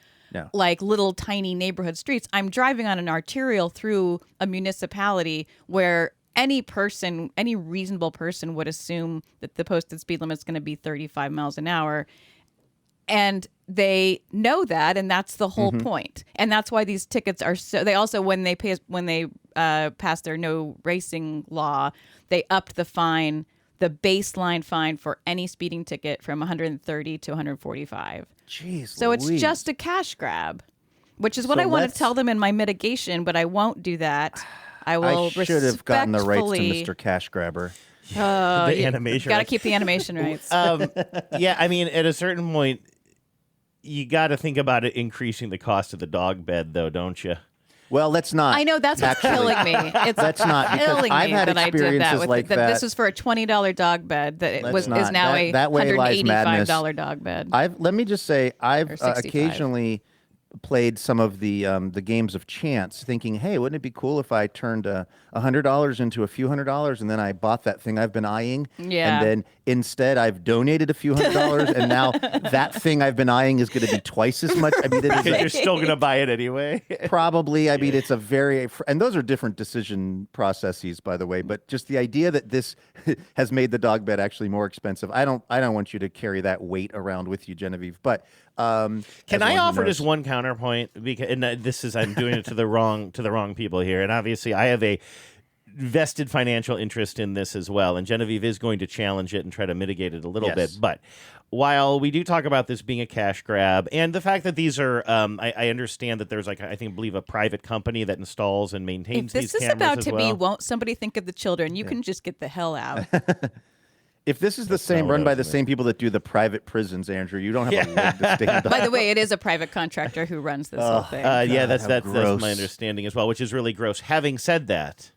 [SPEAKER 19] like little tiny neighborhood streets. I'm driving on an arterial through a municipality where any reasonable person would assume that the posted speed limit is going to be 35 miles an hour. And they know that, and that's the whole point. And that's why these tickets are so. They also, when they passed their no racing law, they upped the fine, the baseline fine for any speeding ticket from 130 to 145.
[SPEAKER 8] Jeez,
[SPEAKER 19] so
[SPEAKER 8] Louise.
[SPEAKER 19] it's just a cash grab, which is what
[SPEAKER 8] So
[SPEAKER 19] I want to
[SPEAKER 8] let's-
[SPEAKER 19] tell them in my mitigation, but I won't do that. I will.
[SPEAKER 8] I should have gotten the rights to
[SPEAKER 19] respectfully-
[SPEAKER 8] Mr. Cash Grabber.
[SPEAKER 14] The animation
[SPEAKER 19] Got to
[SPEAKER 14] rights.
[SPEAKER 19] keep the animation rights.
[SPEAKER 14] Yeah, I mean, at a certain point, you got to think about it increasing the cost of the dog bed, though, don't you?
[SPEAKER 8] Well, let's not.
[SPEAKER 19] I know that's what's killing me. It's
[SPEAKER 8] That's not, because
[SPEAKER 19] killing
[SPEAKER 8] I've
[SPEAKER 19] me
[SPEAKER 8] had
[SPEAKER 19] that I did that.
[SPEAKER 8] experiences like that.
[SPEAKER 19] This was for a $20 dog bed that
[SPEAKER 8] Let's
[SPEAKER 19] is
[SPEAKER 8] not.
[SPEAKER 19] now
[SPEAKER 8] That way lies madness.
[SPEAKER 19] $185 dog bed.
[SPEAKER 8] Let me just say, I've
[SPEAKER 19] Or 65.
[SPEAKER 8] occasionally played some of the games of chance, thinking, hey, wouldn't it be cool if I turned $100 into a few $100s, and then I bought that thing I've been eyeing,
[SPEAKER 19] Yeah.
[SPEAKER 8] and then instead I've donated a few $100s, and now that thing I've been eyeing is going to be twice as much. I mean,
[SPEAKER 14] Because you're still going to buy it anyway.
[SPEAKER 8] Probably. I mean, it's a and those are different decision processes, by the way. But just the idea that this has made the dog bed actually more expensive. I don't want you to carry that weight around with you, Genevieve. But
[SPEAKER 14] Can I offer just one counterpoint? Because I'm doing it to the wrong people here, and obviously I have a vested financial interest in this as well, and Genevieve is going to challenge it and try to mitigate it a little bit. But while we do talk about this being a cash grab, and the fact that these are, I understand that there's I believe a private company that installs and maintains
[SPEAKER 19] If
[SPEAKER 14] these
[SPEAKER 19] this is
[SPEAKER 14] cameras
[SPEAKER 19] about
[SPEAKER 14] as
[SPEAKER 19] to
[SPEAKER 14] well.
[SPEAKER 19] be, won't somebody think of the children? You can just get the hell out.
[SPEAKER 8] if this is the same run by the same people that do the private prisons, Andrew, you don't have a leg to stand on.
[SPEAKER 19] By the way, it is a private contractor who runs this whole thing.
[SPEAKER 14] Yeah, that's
[SPEAKER 8] gross.
[SPEAKER 14] my understanding as well, which is really gross. Having said that,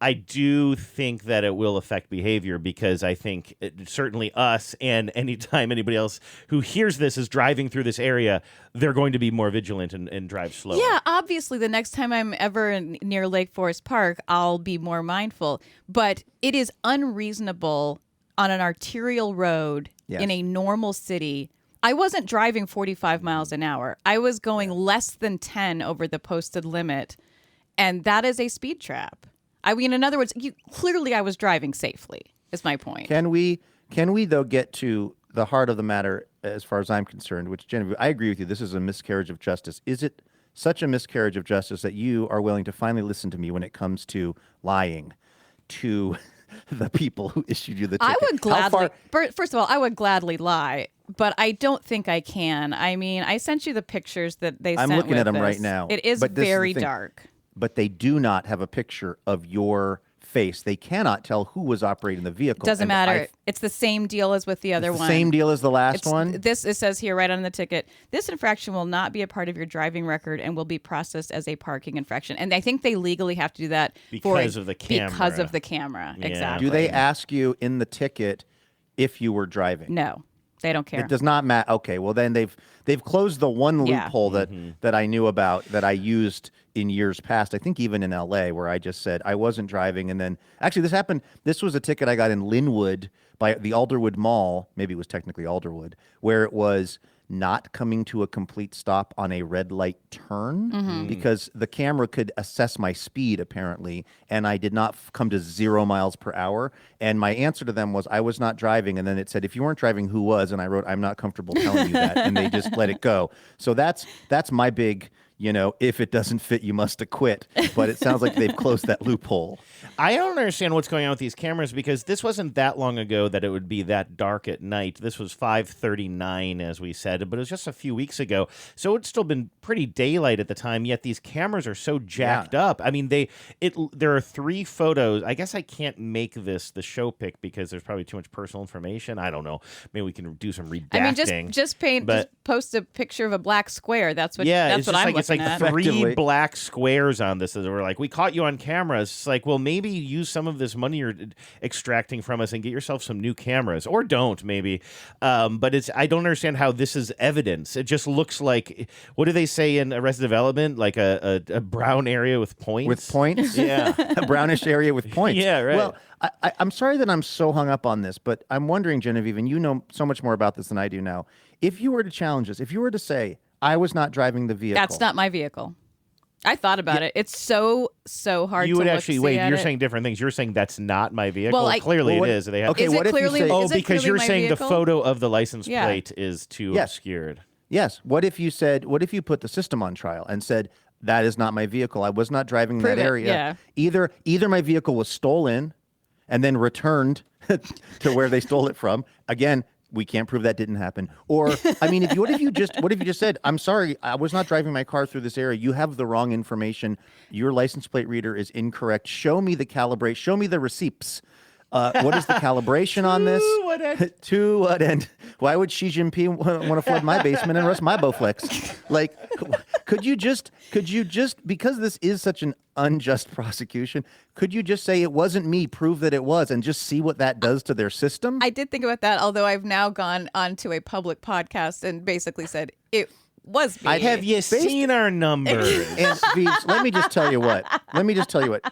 [SPEAKER 14] I do think that it will affect behavior, because I think certainly us, and anytime anybody else who hears this is driving through this area, they're going to be more vigilant and drive slower.
[SPEAKER 19] Yeah, obviously, the next time I'm ever near Lake Forest Park, I'll be more mindful. But it is unreasonable on an arterial road in a normal city. I wasn't driving 45 miles an hour. I was going less than 10 over the posted limit, and that is a speed trap. I mean, in other words, clearly I was driving safely, is my point.
[SPEAKER 8] Can we though get to the heart of the matter as far as I'm concerned, which, Genevieve, I agree with you, this is a miscarriage of justice. Is it such a miscarriage of justice that you are willing to finally listen to me when it comes to lying to the people who issued you the ticket?
[SPEAKER 19] I would gladly, first of all, I would gladly lie, but I don't think I can. I mean, I sent you the pictures that they sent
[SPEAKER 8] I'm looking
[SPEAKER 19] with
[SPEAKER 8] at them
[SPEAKER 19] this.
[SPEAKER 8] right now.
[SPEAKER 19] It is
[SPEAKER 8] But this is the
[SPEAKER 19] very
[SPEAKER 8] thing.
[SPEAKER 19] dark.
[SPEAKER 8] But they do not have a picture of your face. They cannot tell who was operating the vehicle.
[SPEAKER 19] Doesn't matter. It's the same deal as with the other one.
[SPEAKER 8] Same deal as the last one?
[SPEAKER 19] It says here right on the ticket, this infraction will not be a part of your driving record and will be processed as a parking infraction. And I think they legally have to do that
[SPEAKER 14] because of the camera.
[SPEAKER 19] Because of the camera, exactly.
[SPEAKER 8] Do they ask you in the ticket if you were driving?
[SPEAKER 19] No, they don't care.
[SPEAKER 8] It does not matter. Okay, well then they've closed the one loophole that I knew about that I used in years past. I think even in LA, where I just said I wasn't driving, and then actually this happened. This was a ticket I got in Linwood by the Alderwood Mall. Maybe it was technically Alderwood, where it was not coming to a complete stop on a red light turn because the camera could assess my speed apparently, and I did not come to 0 miles per hour. And my answer to them was I was not driving, and then it said if you weren't driving, who was? And I wrote I'm not comfortable telling you that, and they just let it go. So that's my big, if it doesn't fit, you must acquit. But it sounds like they've closed that loophole.
[SPEAKER 14] I don't understand what's going on with these cameras because this wasn't that long ago that it would be that dark at night. This was 5:39, as we said, but it was just a few weeks ago. So it's still been pretty daylight at the time, yet these cameras are so jacked up. I mean, there are 3 photos. I guess I can't make this the show pick because there's probably too much personal information. I don't know. Maybe we can do some redacting.
[SPEAKER 19] I mean, just post a picture of a black square. That's what I'm looking at.
[SPEAKER 14] It's like 3 black squares on this. That we're like, we caught you on camera. It's like, well, maybe use some of this money you're extracting from us and get yourself some new cameras, or don't maybe. But I don't understand how this is evidence. It just looks like, what do they say in Arrested Development? Like a brown area with points.
[SPEAKER 8] With points?
[SPEAKER 14] Yeah,
[SPEAKER 8] a brownish area with points.
[SPEAKER 14] Yeah, right.
[SPEAKER 8] Well, I'm sorry that I'm so hung up on this, but I'm wondering, Genevieve, and you know so much more about this than I do now. If you were to challenge this, if you were to say, I was not driving the vehicle.
[SPEAKER 19] That's not my vehicle. I thought about it. It's so hard
[SPEAKER 14] you
[SPEAKER 19] to
[SPEAKER 14] would
[SPEAKER 19] look,
[SPEAKER 14] actually
[SPEAKER 19] see
[SPEAKER 14] wait.
[SPEAKER 19] at
[SPEAKER 14] You're
[SPEAKER 19] it.
[SPEAKER 14] saying different things. You're saying that's not my vehicle.
[SPEAKER 19] Well,
[SPEAKER 14] clearly it is. They have,
[SPEAKER 8] okay,
[SPEAKER 19] is
[SPEAKER 8] what
[SPEAKER 19] it clearly,
[SPEAKER 8] if you say,
[SPEAKER 19] is it
[SPEAKER 14] because
[SPEAKER 19] clearly
[SPEAKER 14] you're
[SPEAKER 19] my
[SPEAKER 14] saying
[SPEAKER 19] vehicle?
[SPEAKER 14] the photo of the license plate is too obscured.
[SPEAKER 8] Yes. What if you put the system on trial and said, that is not my vehicle. I was not driving in that area.
[SPEAKER 19] Yeah.
[SPEAKER 8] Either my vehicle was stolen and then returned to where they stole it from. Again, we can't prove that didn't happen. Or, I mean, what if you just said, I'm sorry, I was not driving my car through this area. You have the wrong information. Your license plate reader is incorrect. Show me the calibration. Show me the receipts. What is the calibration on this?
[SPEAKER 14] To what end?
[SPEAKER 8] To what end? Why would Xi Jinping want to flood my basement and rust my Bowflex? Like, could you just, because this is such an unjust prosecution, could you just say it wasn't me, prove that it was, and just see what that does to their system?
[SPEAKER 19] I did think about that, although I've now gone onto a public podcast and basically said it was me.
[SPEAKER 14] Have you seen our numbers?
[SPEAKER 8] And Vives, let me just tell you what.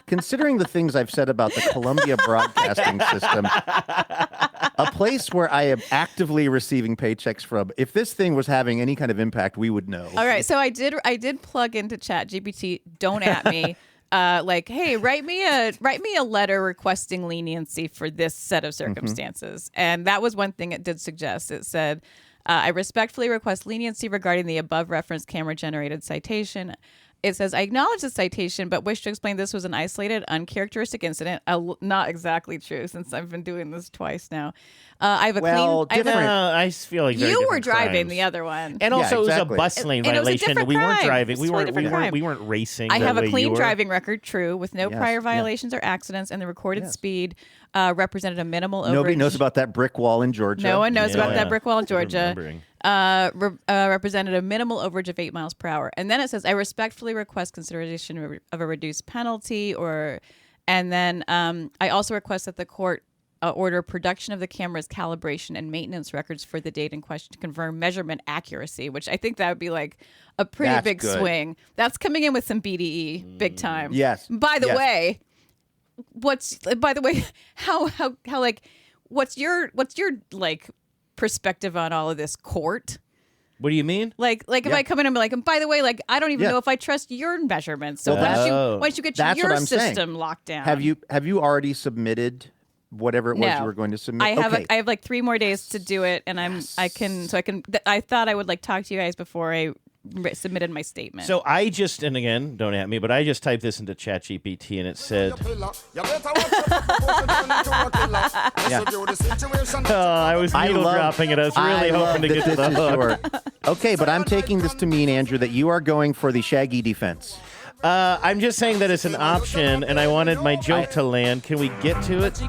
[SPEAKER 8] Considering the things I've said about the Columbia Broadcasting System, a place where I am actively receiving paychecks from, if this thing was having any kind of impact, we would know.
[SPEAKER 19] All right, so I did plug into ChatGPT. Don't at me. Like, hey, write me a letter requesting leniency for this set of circumstances. And that was one thing it did suggest. It said, I respectfully request leniency regarding the above referenced camera-generated citation. It says, I acknowledge the citation, but wish to explain this was an isolated, uncharacteristic incident. Not exactly true, since I've been doing this twice now. I have a
[SPEAKER 14] I feel like
[SPEAKER 19] you were driving
[SPEAKER 14] crimes.
[SPEAKER 19] the other one,
[SPEAKER 14] and also it was a bus lane violation. We weren't driving. We weren't racing.
[SPEAKER 19] I have a clean driving record, true, with no prior violations or accidents, and the recorded speed represented a minimal overage.
[SPEAKER 8] Nobody knows about that brick wall in Georgia.
[SPEAKER 19] No one knows about that brick wall in Georgia. Represented a minimal overage of 8 miles per hour. And then it says, I respectfully request consideration of a reduced penalty, and then I also request that the court order production of the camera's calibration and maintenance records for the date in question to confirm measurement accuracy, which I think that would be like a pretty big swing. That's coming in with some BDE, big time.
[SPEAKER 8] Yes.
[SPEAKER 19] By the way, how like, what's your like perspective on all of this, court?
[SPEAKER 14] What do you mean?
[SPEAKER 19] Like if I come in and be like, and by the way, like, I don't even know if I trust your measurements. So once you get your system locked down,
[SPEAKER 8] have you already submitted whatever it was you were going to submit?
[SPEAKER 19] I have like 3 more days to do it, and I thought I would like talk to you guys before I submitted my statement.
[SPEAKER 14] So I just, and again, don't at me, but I just typed this into ChatGPT and it said, I was needle dropping it. I was really hoping to get to the hook.
[SPEAKER 8] Okay, but I'm taking this to mean, Andrew, that you are going for the Shaggy defense.
[SPEAKER 14] I'm just saying that it's an option, and I wanted my joke to land. Can we get to it?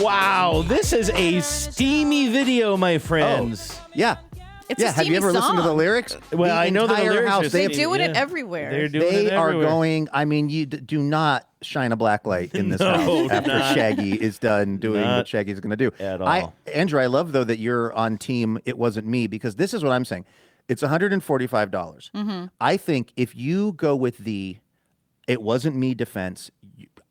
[SPEAKER 14] Wow, this is a steamy video, my friends.
[SPEAKER 8] Oh, yeah.
[SPEAKER 19] It's a
[SPEAKER 8] have you ever listened to the lyrics?
[SPEAKER 14] Well, I know the lyrics
[SPEAKER 8] house,
[SPEAKER 19] They're doing it everywhere.
[SPEAKER 14] They're doing it
[SPEAKER 8] They are
[SPEAKER 14] everywhere.
[SPEAKER 8] going. I mean, you do not shine a black light in this house after Shaggy is done doing what Shaggy's going to do.
[SPEAKER 14] At all.
[SPEAKER 8] Andrew, I love though that you're on team. It wasn't me, because this is what I'm saying. It's $145. I think if you go with the "it wasn't me" defense,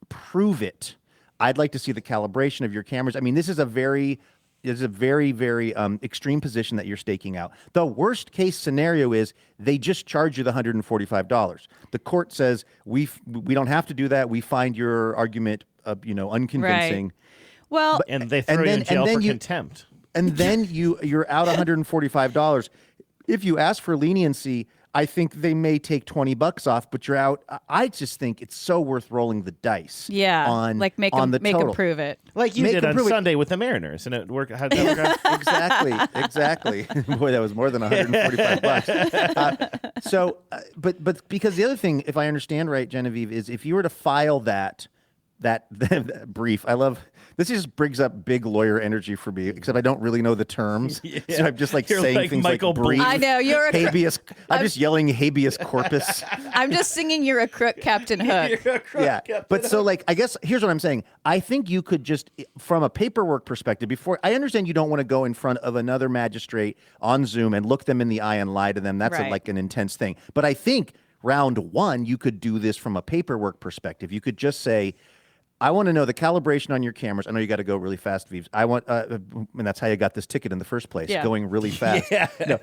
[SPEAKER 8] prove it. I'd like to see the calibration of your cameras. I mean, this is a very very extreme position that you're staking out. The worst case scenario is they just charge you the $145. The court says we don't have to do that. We find your argument unconvincing.
[SPEAKER 19] Right. Well,
[SPEAKER 14] And they throw you in jail for contempt.
[SPEAKER 8] And then you're out $145. If you ask for leniency, I think they may take $20 off, but you're out. I just think it's so worth rolling the dice.
[SPEAKER 19] Yeah,
[SPEAKER 8] on
[SPEAKER 19] like make
[SPEAKER 8] on
[SPEAKER 19] them
[SPEAKER 8] the total.
[SPEAKER 19] prove it.
[SPEAKER 14] Like you did on Sunday with the Mariners, and it worked. How'd that work out?
[SPEAKER 8] Exactly. Boy, that was more than $145. But because the other thing, if I understand right, Genevieve, is if you were to file that brief, I love. This just brings up big lawyer energy for me, except I don't really know the terms. Yeah. So I'm just
[SPEAKER 14] You're
[SPEAKER 8] saying
[SPEAKER 14] like
[SPEAKER 8] things
[SPEAKER 14] Michael
[SPEAKER 8] like brief,
[SPEAKER 19] I know, you're a
[SPEAKER 8] habeas. I'm just yelling habeas corpus.
[SPEAKER 19] I'm just singing "You're a Crook, Captain Hook."
[SPEAKER 8] Yeah, but so I guess here's what I'm saying. I think you could just, from a paperwork perspective, before I understand you don't want to go in front of another magistrate on Zoom and look them in the eye and lie to them. That's like an intense thing. But I think round one, you could do this from a paperwork perspective. You could just say, I want to know the calibration on your cameras. I know you got to go really fast, Vives. I want, and that's how you got this ticket in the first place, going really fast. No,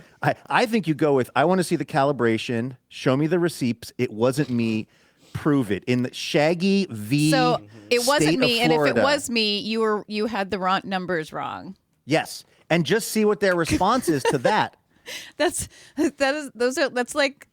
[SPEAKER 8] I think you go with, I want to see the calibration. Show me the receipts. It wasn't me. Prove it in the Shaggy v.
[SPEAKER 19] So it wasn't
[SPEAKER 8] State
[SPEAKER 19] me,
[SPEAKER 8] of
[SPEAKER 19] and if it
[SPEAKER 8] Florida.
[SPEAKER 19] was me, you had the wrong numbers wrong.
[SPEAKER 8] Yes, and just see what their response is to that.
[SPEAKER 19] That's like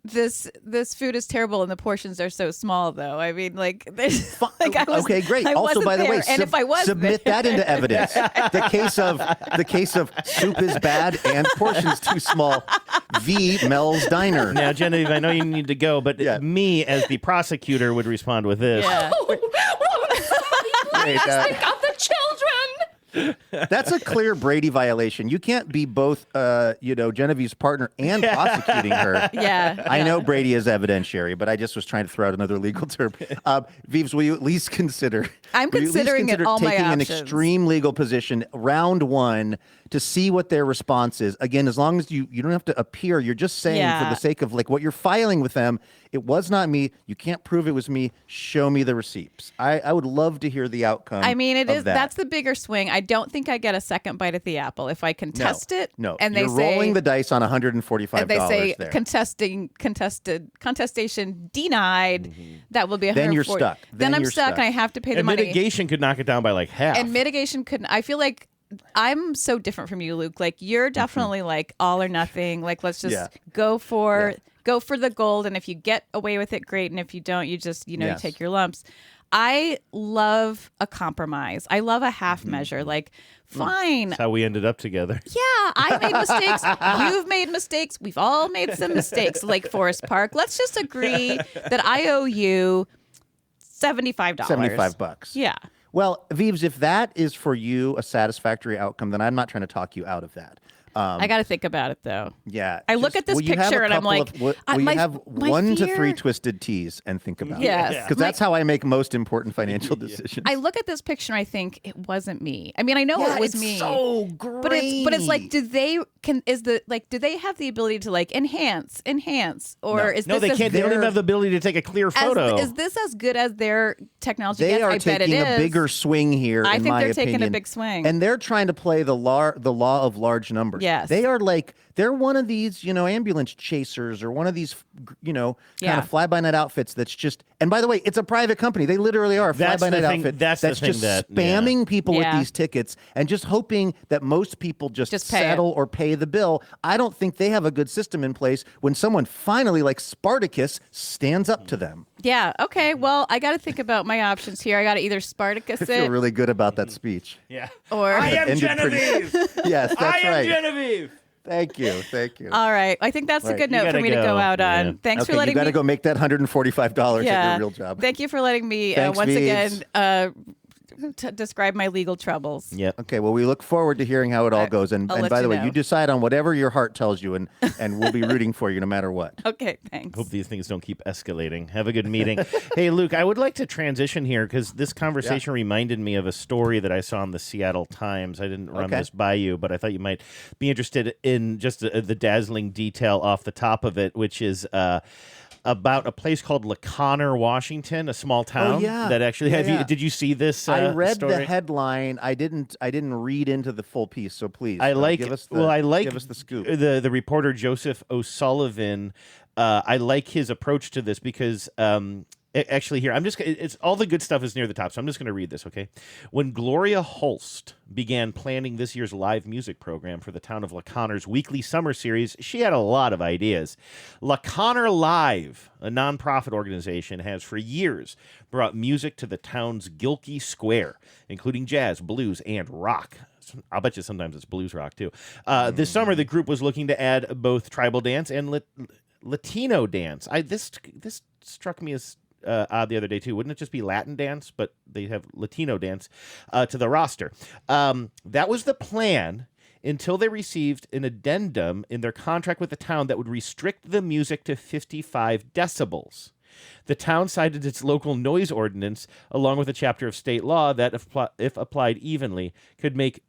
[SPEAKER 19] this food is terrible and the portions are so small, though. I mean, like
[SPEAKER 8] okay, great. Also, by the way,
[SPEAKER 19] and if I was
[SPEAKER 8] submit that into evidence. The case of soup is bad and portions too small. V. Mel's Diner.
[SPEAKER 14] Now, Genevieve, I know you need to go, but me as the prosecutor would respond with this.
[SPEAKER 19] Yeah.
[SPEAKER 8] Wait,
[SPEAKER 15] They got the children.
[SPEAKER 8] That's a clear Brady violation. You can't be both, Genevieve's partner and prosecuting her.
[SPEAKER 19] Yeah.
[SPEAKER 8] I know Brady is evidentiary, but I just was trying to throw out another legal term. Vives, will you at least consider?
[SPEAKER 19] I'm considering it all my
[SPEAKER 8] taking an
[SPEAKER 19] options.
[SPEAKER 8] extreme legal position round one to see what their response is. Again, as long as you don't have to appear, you're just saying for the sake of what you're filing with them. It was not me. You can't prove it was me. Show me the receipts. I would love to hear the outcome.
[SPEAKER 19] I mean,
[SPEAKER 8] of that.
[SPEAKER 19] that's the bigger swing. I don't think I get a second bite at the apple if I contest it.
[SPEAKER 8] No,
[SPEAKER 19] and
[SPEAKER 8] you're rolling the dice on $145.
[SPEAKER 19] And they say
[SPEAKER 8] there.
[SPEAKER 19] contestation denied. That will be $140.
[SPEAKER 8] Then you're stuck.
[SPEAKER 19] Then I'm
[SPEAKER 8] you're
[SPEAKER 19] stuck, and I have to pay the
[SPEAKER 14] And
[SPEAKER 19] money.
[SPEAKER 14] mitigation could knock it down by like half.
[SPEAKER 19] And mitigation couldn't. I feel like I'm so different from you, Luke. Like you're definitely like all or nothing. Like let's just go for the gold, and if you get away with it, great. And if you don't, you just you take your lumps. I love a compromise. I love a half measure. Like, fine.
[SPEAKER 14] That's how we ended up together.
[SPEAKER 19] Yeah, I made mistakes. You've made mistakes. We've all made some mistakes. Lake Forest Park. Let's just agree that I owe you $75.
[SPEAKER 8] $75.
[SPEAKER 19] Yeah.
[SPEAKER 8] Well, Vives, if that is for you a satisfactory outcome, then I'm not trying to talk you out of that.
[SPEAKER 19] I got to think about it, though.
[SPEAKER 8] Yeah.
[SPEAKER 19] I look at this picture and I'm like,
[SPEAKER 8] will you have one to three twisted teas and think about it? Because that's how I make most important financial decisions.
[SPEAKER 19] I look at this picture and I think it wasn't me. I mean, I know it was me.
[SPEAKER 8] So great.
[SPEAKER 19] But it's like, do they have the ability to like enhance, or is
[SPEAKER 14] no,
[SPEAKER 19] this
[SPEAKER 14] they can't. They don't even have the ability to take a clear photo.
[SPEAKER 19] Is this as good as their technology
[SPEAKER 8] They
[SPEAKER 19] gets?
[SPEAKER 8] are
[SPEAKER 19] I bet it
[SPEAKER 8] taking
[SPEAKER 19] is.
[SPEAKER 8] a bigger swing here.
[SPEAKER 19] I
[SPEAKER 8] in
[SPEAKER 19] think
[SPEAKER 8] my
[SPEAKER 19] they're taking a
[SPEAKER 8] opinion.
[SPEAKER 19] big swing,
[SPEAKER 8] and they're trying to play the law of large numbers.
[SPEAKER 19] Yes.
[SPEAKER 8] They are they're one of these, ambulance chasers or one of these, kind of fly-by-night outfits that's just, and by the way, it's a private company. They literally are a fly-by-night outfit that's just spamming people with these tickets and just hoping that most people just settle or pay the bill. I don't think they have a good system in place when someone finally, like Spartacus, stands up to them.
[SPEAKER 19] Yeah. Okay. Well, I got to think about my options here. I got to either Spartacus
[SPEAKER 8] I feel really good about that speech.
[SPEAKER 14] Yeah.
[SPEAKER 19] Or
[SPEAKER 14] I am Genevieve.
[SPEAKER 8] Yes, that's right.
[SPEAKER 14] I am Genevieve.
[SPEAKER 8] Thank you.
[SPEAKER 19] All right. I think that's a good note for me to go out on. Thanks for letting
[SPEAKER 8] you got
[SPEAKER 19] me.
[SPEAKER 8] to go make that $145 at your real job.
[SPEAKER 19] Thank you for letting me
[SPEAKER 8] Thanks,
[SPEAKER 19] once
[SPEAKER 8] Vives.
[SPEAKER 19] again describe my legal troubles.
[SPEAKER 14] Yep.
[SPEAKER 8] Okay, well, we look forward to hearing how it all goes. And
[SPEAKER 19] I'll let
[SPEAKER 8] by the
[SPEAKER 19] you
[SPEAKER 8] way,
[SPEAKER 19] know.
[SPEAKER 8] you decide on whatever your heart tells you, and we'll be rooting for you no matter what.
[SPEAKER 19] Okay, thanks.
[SPEAKER 14] Hope these things don't keep escalating. Have a good meeting. Hey, Luke, I would like to transition here because this conversation reminded me of a story that I saw in the Seattle Times. I didn't run this by you, but I thought you might be interested in just the dazzling detail off the top of it, which is about a place called LaConner, Washington, a small town that actually did you see this?
[SPEAKER 8] I read
[SPEAKER 14] story?
[SPEAKER 8] the headline. I didn't read into the full piece. So please, give us the give us the scoop.
[SPEAKER 14] The reporter Joseph O'Sullivan. I like his approach to this because. Actually, here, it's all the good stuff is near the top, so I'm just going to read this, okay? When Gloria Holst began planning this year's live music program for the town of LaConner's weekly summer series, she had a lot of ideas. LaConner Live, a nonprofit organization, has for years brought music to the town's Gilkey Square, including jazz, blues, and rock. I'll bet you sometimes it's blues rock, too. This summer, the group was looking to add both tribal dance and Latino dance. This struck me as odd the other day too. Wouldn't it just be Latin dance, but they have Latino dance to the roster? That was the plan until they received an addendum in their contract with the town that would restrict the music to 55 decibels. The town cited its local noise ordinance along with a chapter of state law that, if applied evenly, could make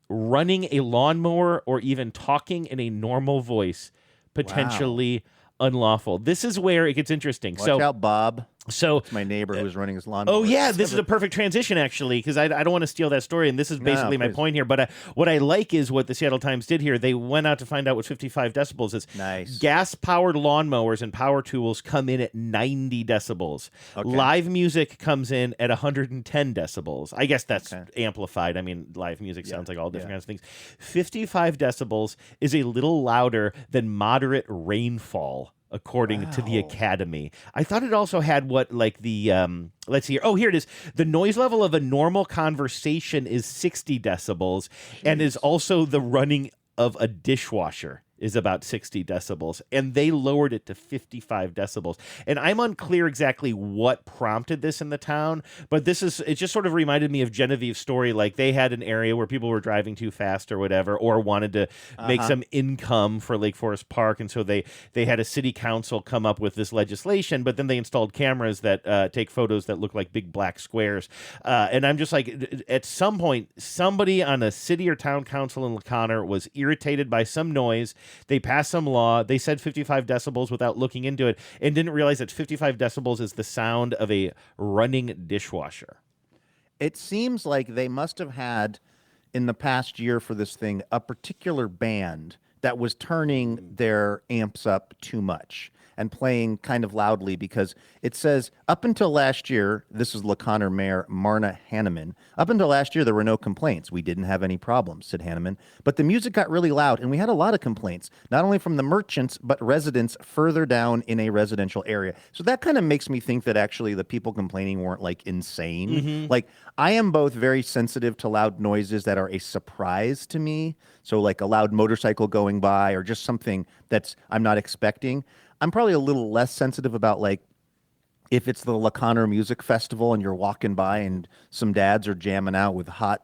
[SPEAKER 14] running a lawnmower or even talking in a normal voice potentially unlawful. This is where it gets interesting.
[SPEAKER 8] Watch out, Bob.
[SPEAKER 14] So
[SPEAKER 8] it's my neighbor who's running his lawnmower.
[SPEAKER 14] Oh yeah, this is a perfect transition actually, because I don't want to steal that story, and this is basically my point here. But what I like is what the Seattle Times did here. They went out to find out what 55 decibels is.
[SPEAKER 8] Nice.
[SPEAKER 14] Gas-powered lawnmowers and power tools come in at 90 decibels. Live music comes in at 110 decibels. I guess that's amplified. I mean, live music sounds like all different kinds of things. 55 decibels is a little louder than moderate rainfall, according to the Academy. I thought it also had what, like the, let's see here. Oh, here it is. The noise level of a normal conversation is 60 decibels and is also the running of a dishwasher is about 60 decibels, and they lowered it to 55 decibels. And I'm unclear exactly what prompted this in the town, but it just sort of reminded me of Genevieve's story. Like they had an area where people were driving too fast or whatever, or wanted to make some income for Lake Forest Park, and so they had a city council come up with this legislation, but then they installed cameras that take photos that look like big black squares. And I'm just like, at some point, somebody on a city or town council in LaConner was irritated by some noise. They passed some law. They said 55 decibels without looking into it and didn't realize that 55 decibels is the sound of a running dishwasher.
[SPEAKER 8] It seems like they must have had, in the past year for this thing, a particular band that was turning their amps up too much and playing kind of loudly, because it says, up until last year, this is LaConner Mayor Marna Hanneman, up until last year, there were no complaints. We didn't have any problems, said Hanneman. But the music got really loud, and we had a lot of complaints, not only from the merchants, but residents further down in a residential area. So that kind of makes me think that actually the people complaining weren't, like, insane.
[SPEAKER 14] Mm-hmm.
[SPEAKER 8] Like, I am both very sensitive to loud noises that are a surprise to me. So, like, a loud motorcycle going by or just something I'm not expecting. I'm probably a little less sensitive about, like, if it's the LaConner Music Festival and you're walking by and some dads are jamming out with hot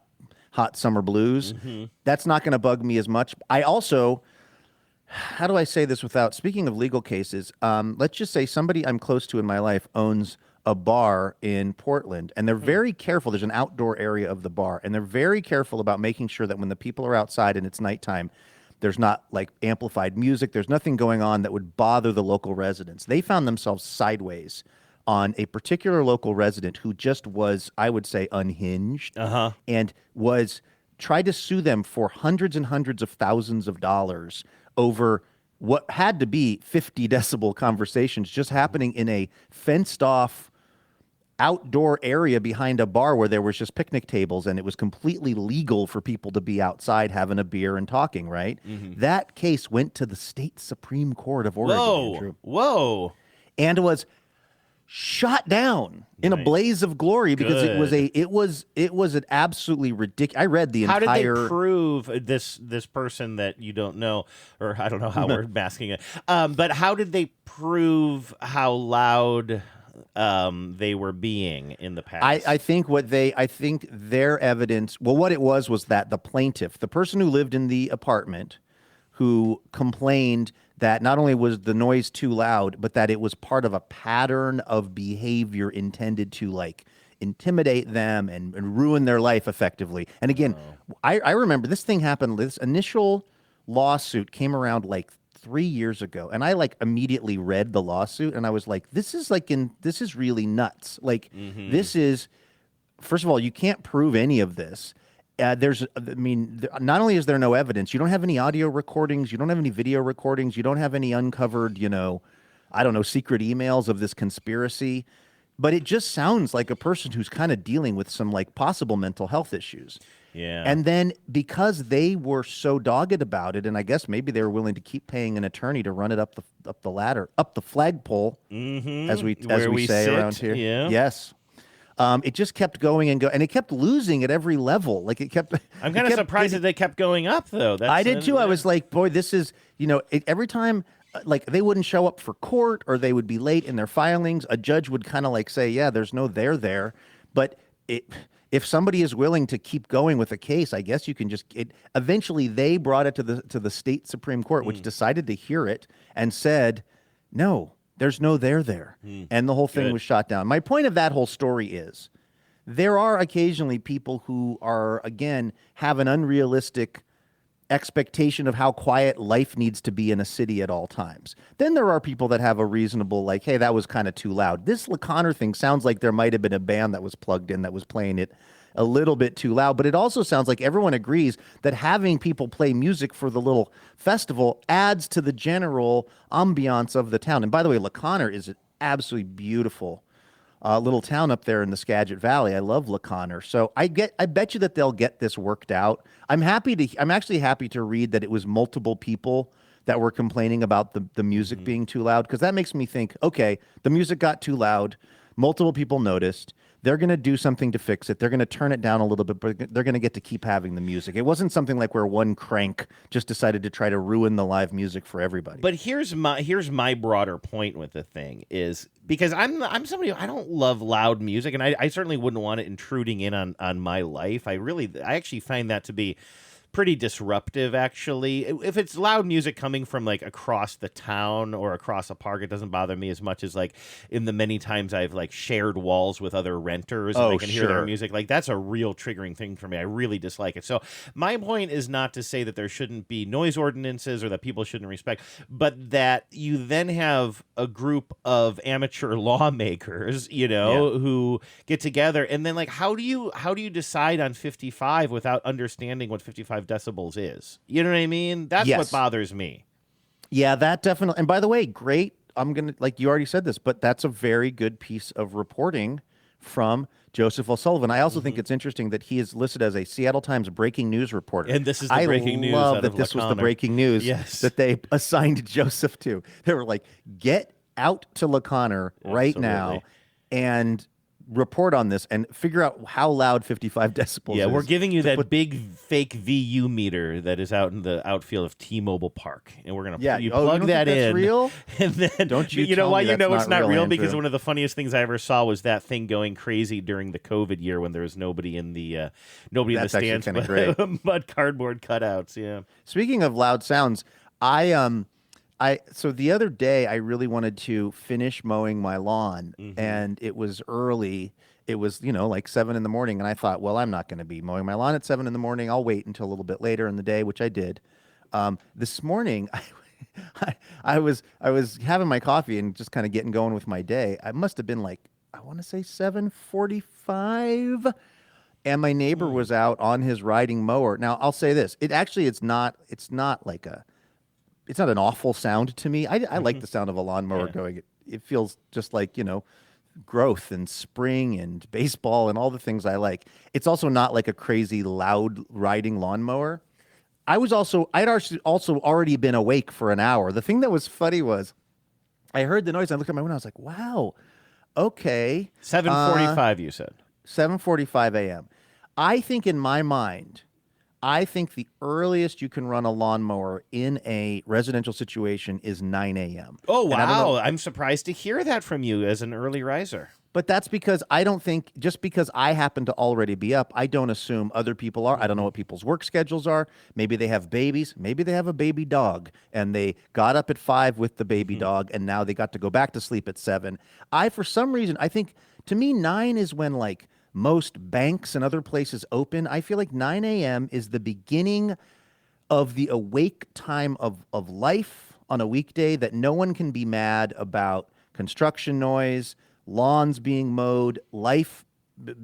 [SPEAKER 8] summer blues. That's not going to bug me as much. I also, how do I say this without, speaking of legal cases, let's just say somebody I'm close to in my life owns a bar in Portland, and they're very careful. There's an outdoor area of the bar, and they're very careful about making sure that when the people are outside and it's nighttime, there's not like amplified music. There's nothing going on that would bother the local residents. They found themselves sideways on a particular local resident who just was, I would say, unhinged and tried to sue them for hundreds and hundreds of thousands of dollars over what had to be 50 decibel conversations just happening in a fenced off outdoor area behind a bar where there was just picnic tables, and it was completely legal for people to be outside having a beer and talking, right? That case went to the state Supreme Court of Oregon, Andrew.
[SPEAKER 14] Whoa.
[SPEAKER 8] And was shot down in a blaze of glory because it was an absolutely ridiculous. I read the entire.
[SPEAKER 14] How did they prove this person that you don't know, or I don't know how we're masking it, but how did they prove how loud they were being in the past?
[SPEAKER 8] I think their evidence. Well, what it was that the plaintiff, the person who lived in the apartment, who complained that not only was the noise too loud, but that it was part of a pattern of behavior intended to like intimidate them and ruin their life effectively. And again, I remember this thing happened. This initial lawsuit came around like 3 years ago, and I like immediately read the lawsuit, and I was like, this is really nuts. Like this is, first of all, you can't prove any of this. Not only is there no evidence, you don't have any audio recordings, you don't have any video recordings, you don't have any uncovered, secret emails of this conspiracy, but it just sounds like a person who's kind of dealing with some like possible mental health issues.
[SPEAKER 14] Yeah.
[SPEAKER 8] And then because they were so dogged about it, and I guess maybe they were willing to keep paying an attorney to run it up the ladder, up the flagpole, as we say around here.
[SPEAKER 14] Yeah.
[SPEAKER 8] Yes. It just kept going and it kept losing at every level. Like it kept.
[SPEAKER 14] I'm kind of surprised that they kept going up, though.
[SPEAKER 8] I did too. I was like, boy, this is every time like they wouldn't show up for court or they would be late in their filings. A judge would kind of like say, yeah, there's no there, but if somebody is willing to keep going with a case, I guess you can just. Eventually, they brought it to the state Supreme Court, which decided to hear it and said, no. There's no there. And the whole thing was shot down. My point of that whole story is there are occasionally people who are, again, have an unrealistic expectation of how quiet life needs to be in a city at all times. Then there are people that have a reasonable, like, hey, that was kind of too loud. This LaConner thing sounds like there might have been a band that was plugged in that was playing it a little bit too loud, but it also sounds like everyone agrees that having people play music for the little festival adds to the general ambiance of the town. And by the way, LaConner is an absolutely beautiful little town up there in the Skagit Valley. I love LaConner. So I bet you that they'll get this worked out. I'm actually happy to read that it was multiple people that were complaining about the music being too loud, because that makes me think, okay, the music got too loud. Multiple people noticed. They're going to do something to fix it. They're going to turn it down a little bit, but they're going to get to keep having the music. It wasn't something like where one crank just decided to try to ruin the live music for everybody.
[SPEAKER 14] But here's my broader point with the thing is, because I'm somebody I don't love loud music, and I certainly wouldn't want it intruding in on my life. I actually find that to be pretty disruptive, actually. If it's loud music coming from like across the town or across a park, it doesn't bother me as much as like in the many times I've like shared walls with other renters and I can hear their music. Like that's a real triggering thing for me. I really dislike it. So my point is not to say that there shouldn't be noise ordinances or that people shouldn't respect, but that you then have a group of amateur lawmakers, who get together, and then like how do you decide on 55 without understanding what 55 decibels is? You know what I mean? That's what bothers me.
[SPEAKER 8] Yeah, that definitely. And by the way, great. I'm going to, like you already said this, but that's a very good piece of reporting from Joseph O'Sullivan. I also think it's interesting that he is listed as a Seattle Times breaking news reporter.
[SPEAKER 14] And this is the breaking news.
[SPEAKER 8] I love that this was the breaking news that they assigned Joseph to. They were like, get out to LaConner right now and report on this and figure out how loud 55 decibels is.
[SPEAKER 14] Yeah, we're giving you that big fake VU meter that is out in the outfield of T-Mobile Park, and we're going to plug that in.
[SPEAKER 8] That's real?
[SPEAKER 14] And then
[SPEAKER 8] don't you
[SPEAKER 14] know why you know it's not real?
[SPEAKER 8] Andrew.
[SPEAKER 14] Because one of the funniest things I ever saw was that thing going crazy during the COVID year when there was nobody in the stands, but cardboard cutouts. Yeah.
[SPEAKER 8] Speaking of loud sounds, so the other day I really wanted to finish mowing my lawn, and it was early. It was, like 7 a.m, and I thought, well, I'm not going to be mowing my lawn at 7 a.m. I'll wait until a little bit later in the day, which I did. This morning, I was having my coffee and just kind of getting going with my day. I must have been like, I want to say 7:45, and my neighbor was out on his riding mower. Now, I'll say this: it's not an awful sound to me. I like the sound of a lawnmower going. It feels just like, growth and spring and baseball and all the things I like. It's also not like a crazy loud riding lawnmower. I'd also already been awake for an hour. The thing that was funny was I heard the noise. I looked at my window. I was like, wow, okay.
[SPEAKER 14] 7:45, you said.
[SPEAKER 8] 7:45 a.m. I think in my mind, the earliest you can run a lawnmower in a residential situation is 9 a.m.
[SPEAKER 14] Oh,
[SPEAKER 8] And I don't know-
[SPEAKER 14] wow. I'm surprised to hear that from you as an early riser.
[SPEAKER 8] But that's because I don't think, just because I happen to already be up, I don't assume other people are. I don't know what people's work schedules are. Maybe they have babies. Maybe they have a baby dog and they got up at 5 with the baby dog and now they got to go back to sleep at 7. For some reason, I think, to me, 9 is when like most banks and other places open. I feel like 9 a.m. is the beginning of the awake time of life on a weekday, that no one can be mad about construction noise, lawns being mowed, life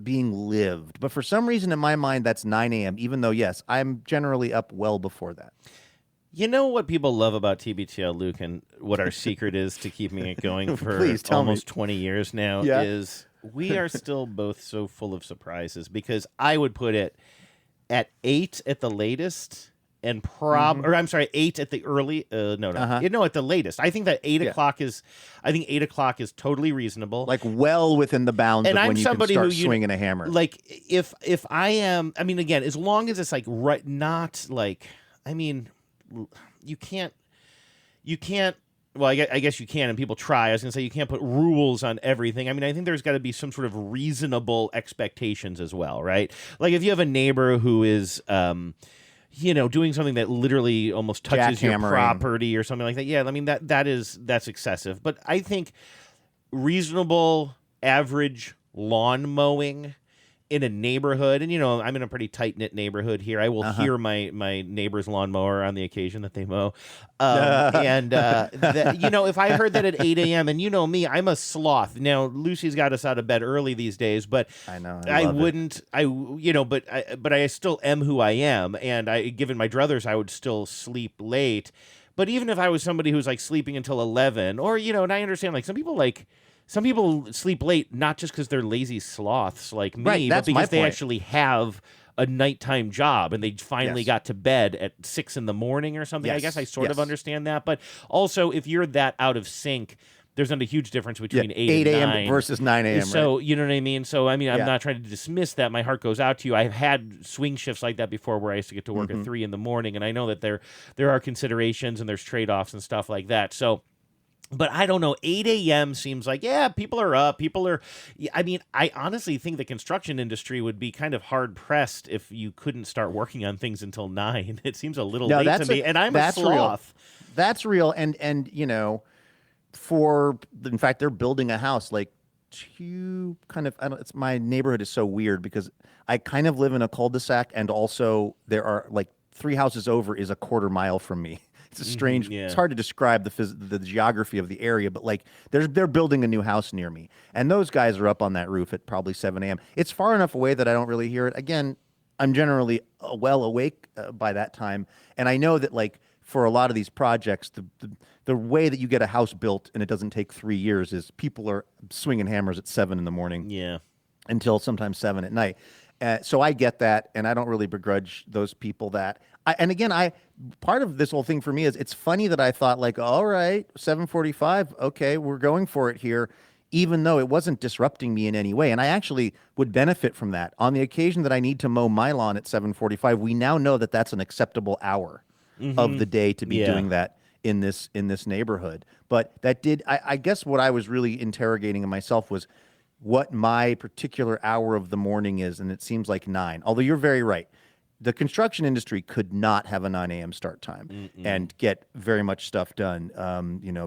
[SPEAKER 8] being lived. But for some reason in my mind, that's 9 a.m., even though, yes, I'm generally up well before that.
[SPEAKER 14] You know what people love about TBTL, Luke, and what our secret is to keeping it going for
[SPEAKER 8] Please, tell
[SPEAKER 14] almost
[SPEAKER 8] me.
[SPEAKER 14] 20 years now
[SPEAKER 8] Yeah.
[SPEAKER 14] is we are still both so full of surprises, because I would put it at 8 at the latest. And or I'm sorry, 8 at the early. No, at the latest. I think that 8 o'clock is. I think 8 o'clock is totally reasonable.
[SPEAKER 8] Like well within the bounds
[SPEAKER 14] And
[SPEAKER 8] of
[SPEAKER 14] I'm
[SPEAKER 8] when you can
[SPEAKER 14] somebody
[SPEAKER 8] start
[SPEAKER 14] who,
[SPEAKER 8] swinging a hammer.
[SPEAKER 14] Like if I am, I mean, again, as long as it's like right, not like, I mean, you can't. Well, I guess you can, and people try. I was going to say you can't put rules on everything. I mean, I think there's got to be some sort of reasonable expectations as well, right? Like if you have a neighbor who is. Doing something that literally almost touches your property or something like that. Yeah, I mean that's excessive. But I think reasonable, average lawn mowing in a neighborhood, and I'm in a pretty tight knit neighborhood here. I will hear my neighbor's lawnmower on the occasion that they mow, if I heard that at 8 a.m. and me, I'm a sloth. Now Lucy's got us out of bed early these days, but
[SPEAKER 8] I know
[SPEAKER 14] but I still am who I am, and given my druthers, I would still sleep late. But even if I was somebody who's like sleeping until 11, or and I understand like some people sleep late not just because they're lazy sloths like me,
[SPEAKER 8] Right,
[SPEAKER 14] but
[SPEAKER 8] that's my
[SPEAKER 14] because they
[SPEAKER 8] point.
[SPEAKER 14] actually have a nighttime job and they finally got to bed at 6 a.m. or something. I
[SPEAKER 8] Yes,
[SPEAKER 14] guess I sort of
[SPEAKER 8] yes.
[SPEAKER 14] understand that. But also, if you're that out of sync, there's not a huge difference between
[SPEAKER 8] 8
[SPEAKER 14] and
[SPEAKER 8] a.m.
[SPEAKER 14] 9
[SPEAKER 8] versus 9 a.m.,
[SPEAKER 14] So,
[SPEAKER 8] right?
[SPEAKER 14] you know what I mean? So, I mean, I'm
[SPEAKER 8] Yeah.
[SPEAKER 14] not trying to dismiss that. My heart goes out to you. I've had swing shifts like that before where I used to get to work at 3 a.m, and I know that there are considerations and there's trade-offs and stuff like that. So, but I don't know. 8 a.m. seems like, people are up. I mean, I honestly think the construction industry would be kind of hard-pressed if you couldn't start working on things until 9. It seems a little late to me, and I'm a sloth.
[SPEAKER 8] Real. That's real. And in fact, they're building a house like my neighborhood is so weird because I kind of live in a cul-de-sac, and also there are like 3 houses over is a quarter mile from me. It's a strange. It's hard to describe the geography of the area, but like they're building a new house near me, and those guys are up on that roof at probably 7 a.m. It's far enough away that I don't really hear it. Again, I'm generally well awake by that time, and I know that like for a lot of these projects, the way that you get a house built and it doesn't take 3 years is people are swinging hammers at 7 a.m.
[SPEAKER 14] Yeah,
[SPEAKER 8] until sometimes 7 p.m. So I get that, and I don't really begrudge those people that. Part of this whole thing for me is it's funny that I thought like, all right, 7:45, okay, we're going for it here, even though it wasn't disrupting me in any way. And I actually would benefit from that. On the occasion that I need to mow my lawn at 7:45, we now know that that's an acceptable hour of the day to be doing that in this neighborhood. But that I guess what I was really interrogating in myself was what my particular hour of the morning is, and it seems like 9. Although you're very right. The construction industry could not have a 9 a.m. start time and get very much stuff done,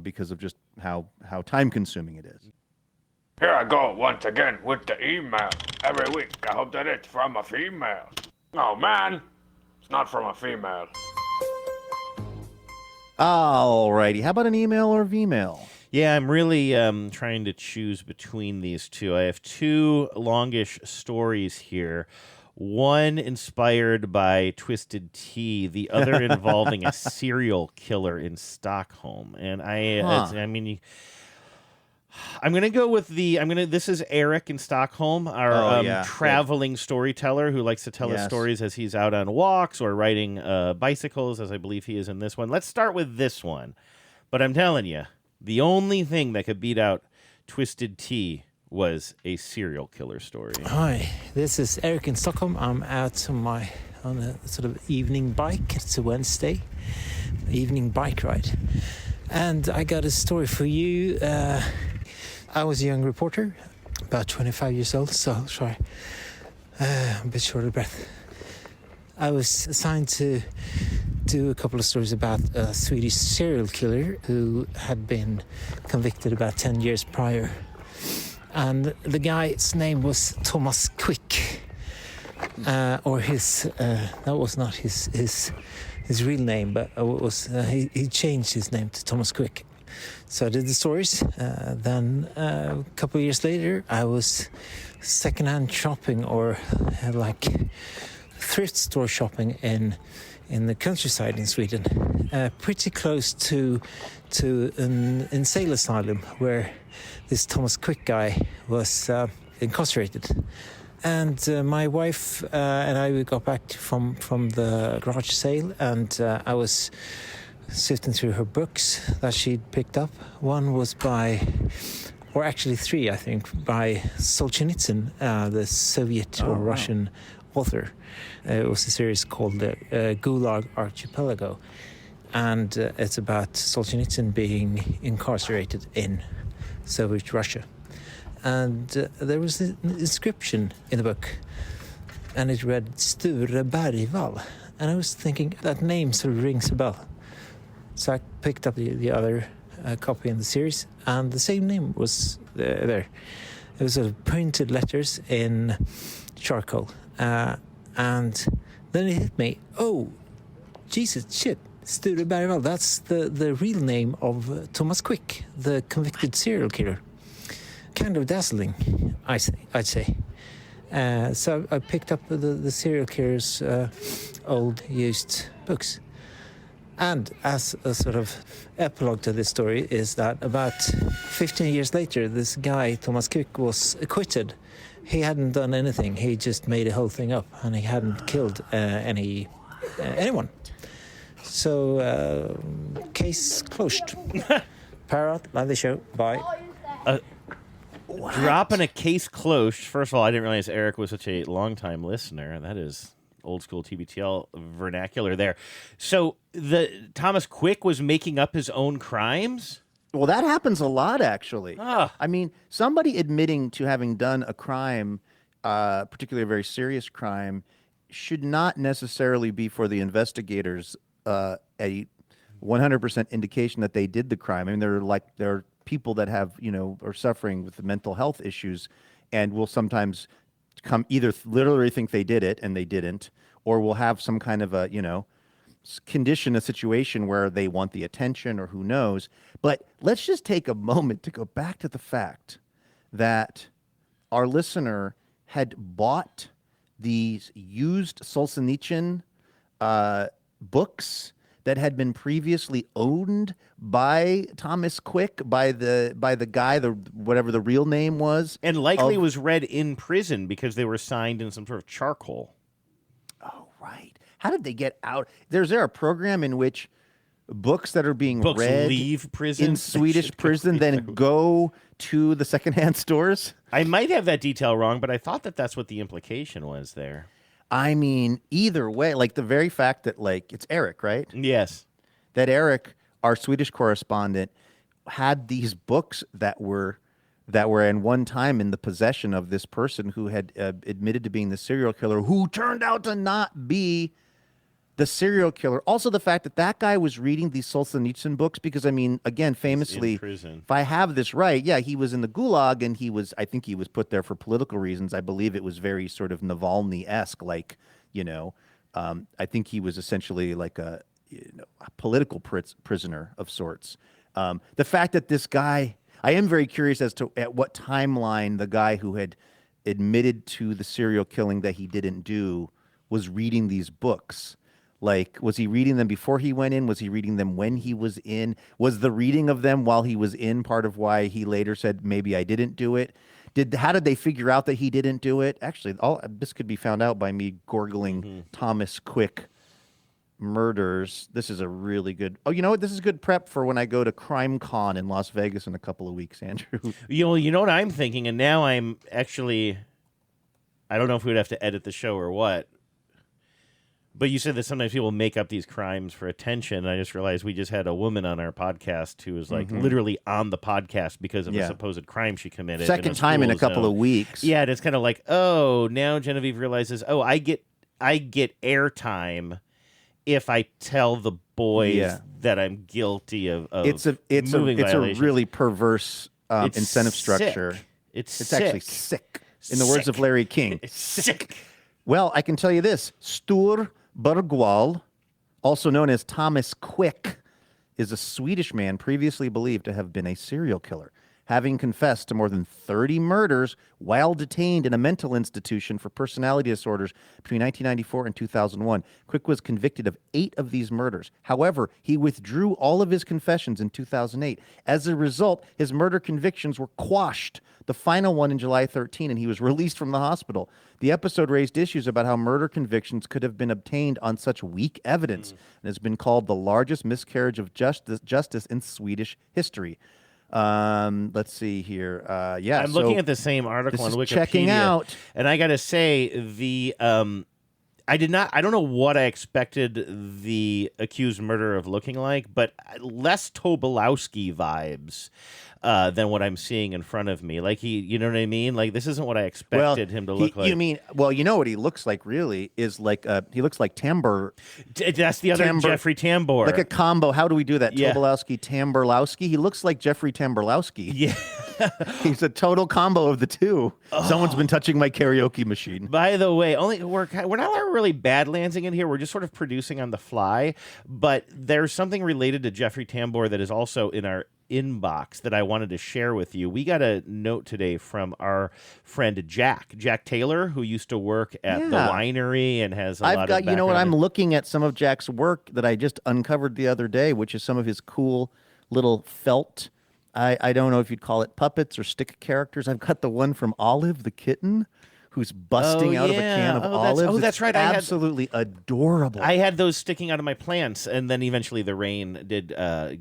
[SPEAKER 8] because of just how time-consuming it is.
[SPEAKER 20] Here I go once again with the email. Every week, I hope that it's from a female. Oh, man, it's not from a female.
[SPEAKER 8] All righty. How about an email or Vmail?
[SPEAKER 14] Yeah, I'm really trying to choose between these two. I have 2 longish stories here. One inspired by Twisted Tea, the other involving a serial killer in Stockholm. And I'm going to go with this is Erik in Stockholm, our traveling storyteller who likes to tell his stories as he's out on walks or riding bicycles, as I believe he is in this one. Let's start with this one. But I'm telling you, the only thing that could beat out Twisted Tea was a serial killer story.
[SPEAKER 21] Hi, this is Erik in Stockholm. I'm out on a sort of evening bike. It's a Wednesday, evening bike ride. And I got a story for you. I was a young reporter, about 25 years old, so I'll try. I'm a bit short of breath. I was assigned to do a couple of stories about a Swedish serial killer who had been convicted about 10 years prior. And the guy's name was Thomas Quick. Or his, that was not his real name, but he changed his name to Thomas Quick. So I did the stories. Then a couple of years later, I was secondhand shopping or like thrift store shopping in the countryside in Sweden, pretty close to an insane asylum where this Thomas Quick guy was incarcerated. And my wife and I got back from the garage sale, and I was sifting through her books that she'd picked up. One was by, or actually three, I think, by Solzhenitsyn, the Soviet or Russian author. It was a series called the Gulag Archipelago, and it's about Solzhenitsyn being incarcerated in Soviet Russia. And there was an inscription in the book, and it read Sture Bergvall. And I was thinking, that name sort of rings a bell. So I picked up the other copy in the series, and the same name was there. It was sort of printed letters in charcoal. And then it hit me, oh, Jesus, shit, Sture Bergvall, that's the real name of Thomas Quick, the convicted serial killer. Kind of dazzling, I'd say. So I picked up the serial killer's old used books. And as a sort of epilogue to this story is that about 15 years later, this guy, Thomas Quick, was acquitted. He hadn't done anything. He just made the whole thing up, and he hadn't killed anyone. So, case closed. Parrot, love the show. Bye.
[SPEAKER 14] Dropping a case closed. First of all, I didn't realize Erik was such a long-time listener. That is old school TBTL vernacular there. So the Thomas Quick was making up his own crimes?
[SPEAKER 8] Well, that happens a lot, actually. I mean, somebody admitting to having done a crime, particularly a very serious crime, should not necessarily be for the investigators a 100% indication that they did the crime. I mean, there are people that have, are suffering with mental health issues and will sometimes either literally think they did it and they didn't, or will have some kind of a, condition, a situation where they want the attention or who knows. But let's just take a moment to go back to the fact that our listener had bought these used Solzhenitsyn books that had been previously owned by Thomas Quick, by the guy, whatever the real name was.
[SPEAKER 14] And likely was read in prison because they were signed in some sort of charcoal.
[SPEAKER 8] Oh, right. How did they get out? Is there a program in which books that are being read
[SPEAKER 14] leave prison
[SPEAKER 8] in Swedish prison then go to the secondhand stores?
[SPEAKER 14] I might have that detail wrong, but I thought that's what the implication was there.
[SPEAKER 8] I mean, either way, like the very fact that, it's Erik, right?
[SPEAKER 14] Yes.
[SPEAKER 8] That Erik, our Swedish correspondent, had these books that were in one time in the possession of this person who had admitted to being the serial killer, who turned out to not be the serial killer. Also, the fact that guy was reading these Solzhenitsyn books, because, I mean, again, famously, if I have this right, he was in the Gulag, and I think he was put there for political reasons. I believe it was very sort of Navalny-esque, I think he was essentially like a political prisoner of sorts. The fact that this guy, I am very curious as to at what timeline the guy who had admitted to the serial killing that he didn't do was reading these books. Was he reading them before he went in? Was he reading them when he was in? Was the reading of them while he was in part of why he later said, maybe I didn't do it? How did they figure out that he didn't do it? Actually, this could be found out by me Googling Thomas Quick murders. This is a really good. Oh, you know what? This is good prep for when I go to Crime Con in Las Vegas in a couple of weeks, Andrew.
[SPEAKER 14] You know what I'm thinking, and now I'm actually. I don't know if we would have to edit the show or what. But you said that sometimes people make up these crimes for attention. And I just realized we just had a woman on our podcast who was like literally on the podcast because of a supposed crime she committed.
[SPEAKER 8] Second time in a couple of weeks.
[SPEAKER 14] Yeah, and it's kind of like, oh, now Genevieve realizes, oh, I get airtime if I tell the boys that I'm guilty of
[SPEAKER 8] it's a really perverse incentive structure. It's actually sick. In the words of Larry King,
[SPEAKER 14] it's sick.
[SPEAKER 8] Well, I can tell you this: Sture Bergwall, also known as Thomas Quick, is a Swedish man previously believed to have been a serial killer, having confessed to more than 30 murders while detained in a mental institution for personality disorders between 1994 and 2001. Quick was convicted of 8 of these murders. However, he withdrew all of his confessions in 2008. As a result, his murder convictions were quashed, the final one in July 13, and he was released from the hospital. The episode raised issues about how murder convictions could have been obtained on such weak evidence and has been called the largest miscarriage of justice in Swedish history. Let's see here. I'm
[SPEAKER 14] looking at the same article on Wikipedia.
[SPEAKER 8] Checking out,
[SPEAKER 14] and I got to say I don't know what I expected the accused murderer of looking like, but less Tobolowsky vibes than what I'm seeing in front of me. Like you know what I mean? Like this isn't what I expected him to look like.
[SPEAKER 8] You mean, you know what he looks like really is like, he looks like Tambor.
[SPEAKER 14] That's the other Jeffrey Tambor.
[SPEAKER 8] Like a combo. How do we do that? Yeah. Tobolowsky, Tamborlowski. He looks like Jeffrey Tamborlowski.
[SPEAKER 14] Yeah.
[SPEAKER 8] He's a total combo of the two. Oh. Someone's been touching my karaoke machine.
[SPEAKER 14] By the way, we're not really badlandsing in here. We're just sort of producing on the fly. But there's something related to Jeffrey Tambor that is also in our inbox that I wanted to share with you. We got a note today from our friend Jack Taylor, who used to work at the winery and has a lot of background.
[SPEAKER 8] You know what? I'm looking at some of Jack's work that I just uncovered the other day, which is some of his cool little felt. I don't know if you'd call it puppets or stick characters. I've got the one from Olive the kitten, who's busting out of a can of olives.
[SPEAKER 14] That's right.
[SPEAKER 8] Absolutely adorable.
[SPEAKER 14] I had those sticking out of my plants, and then eventually the rain did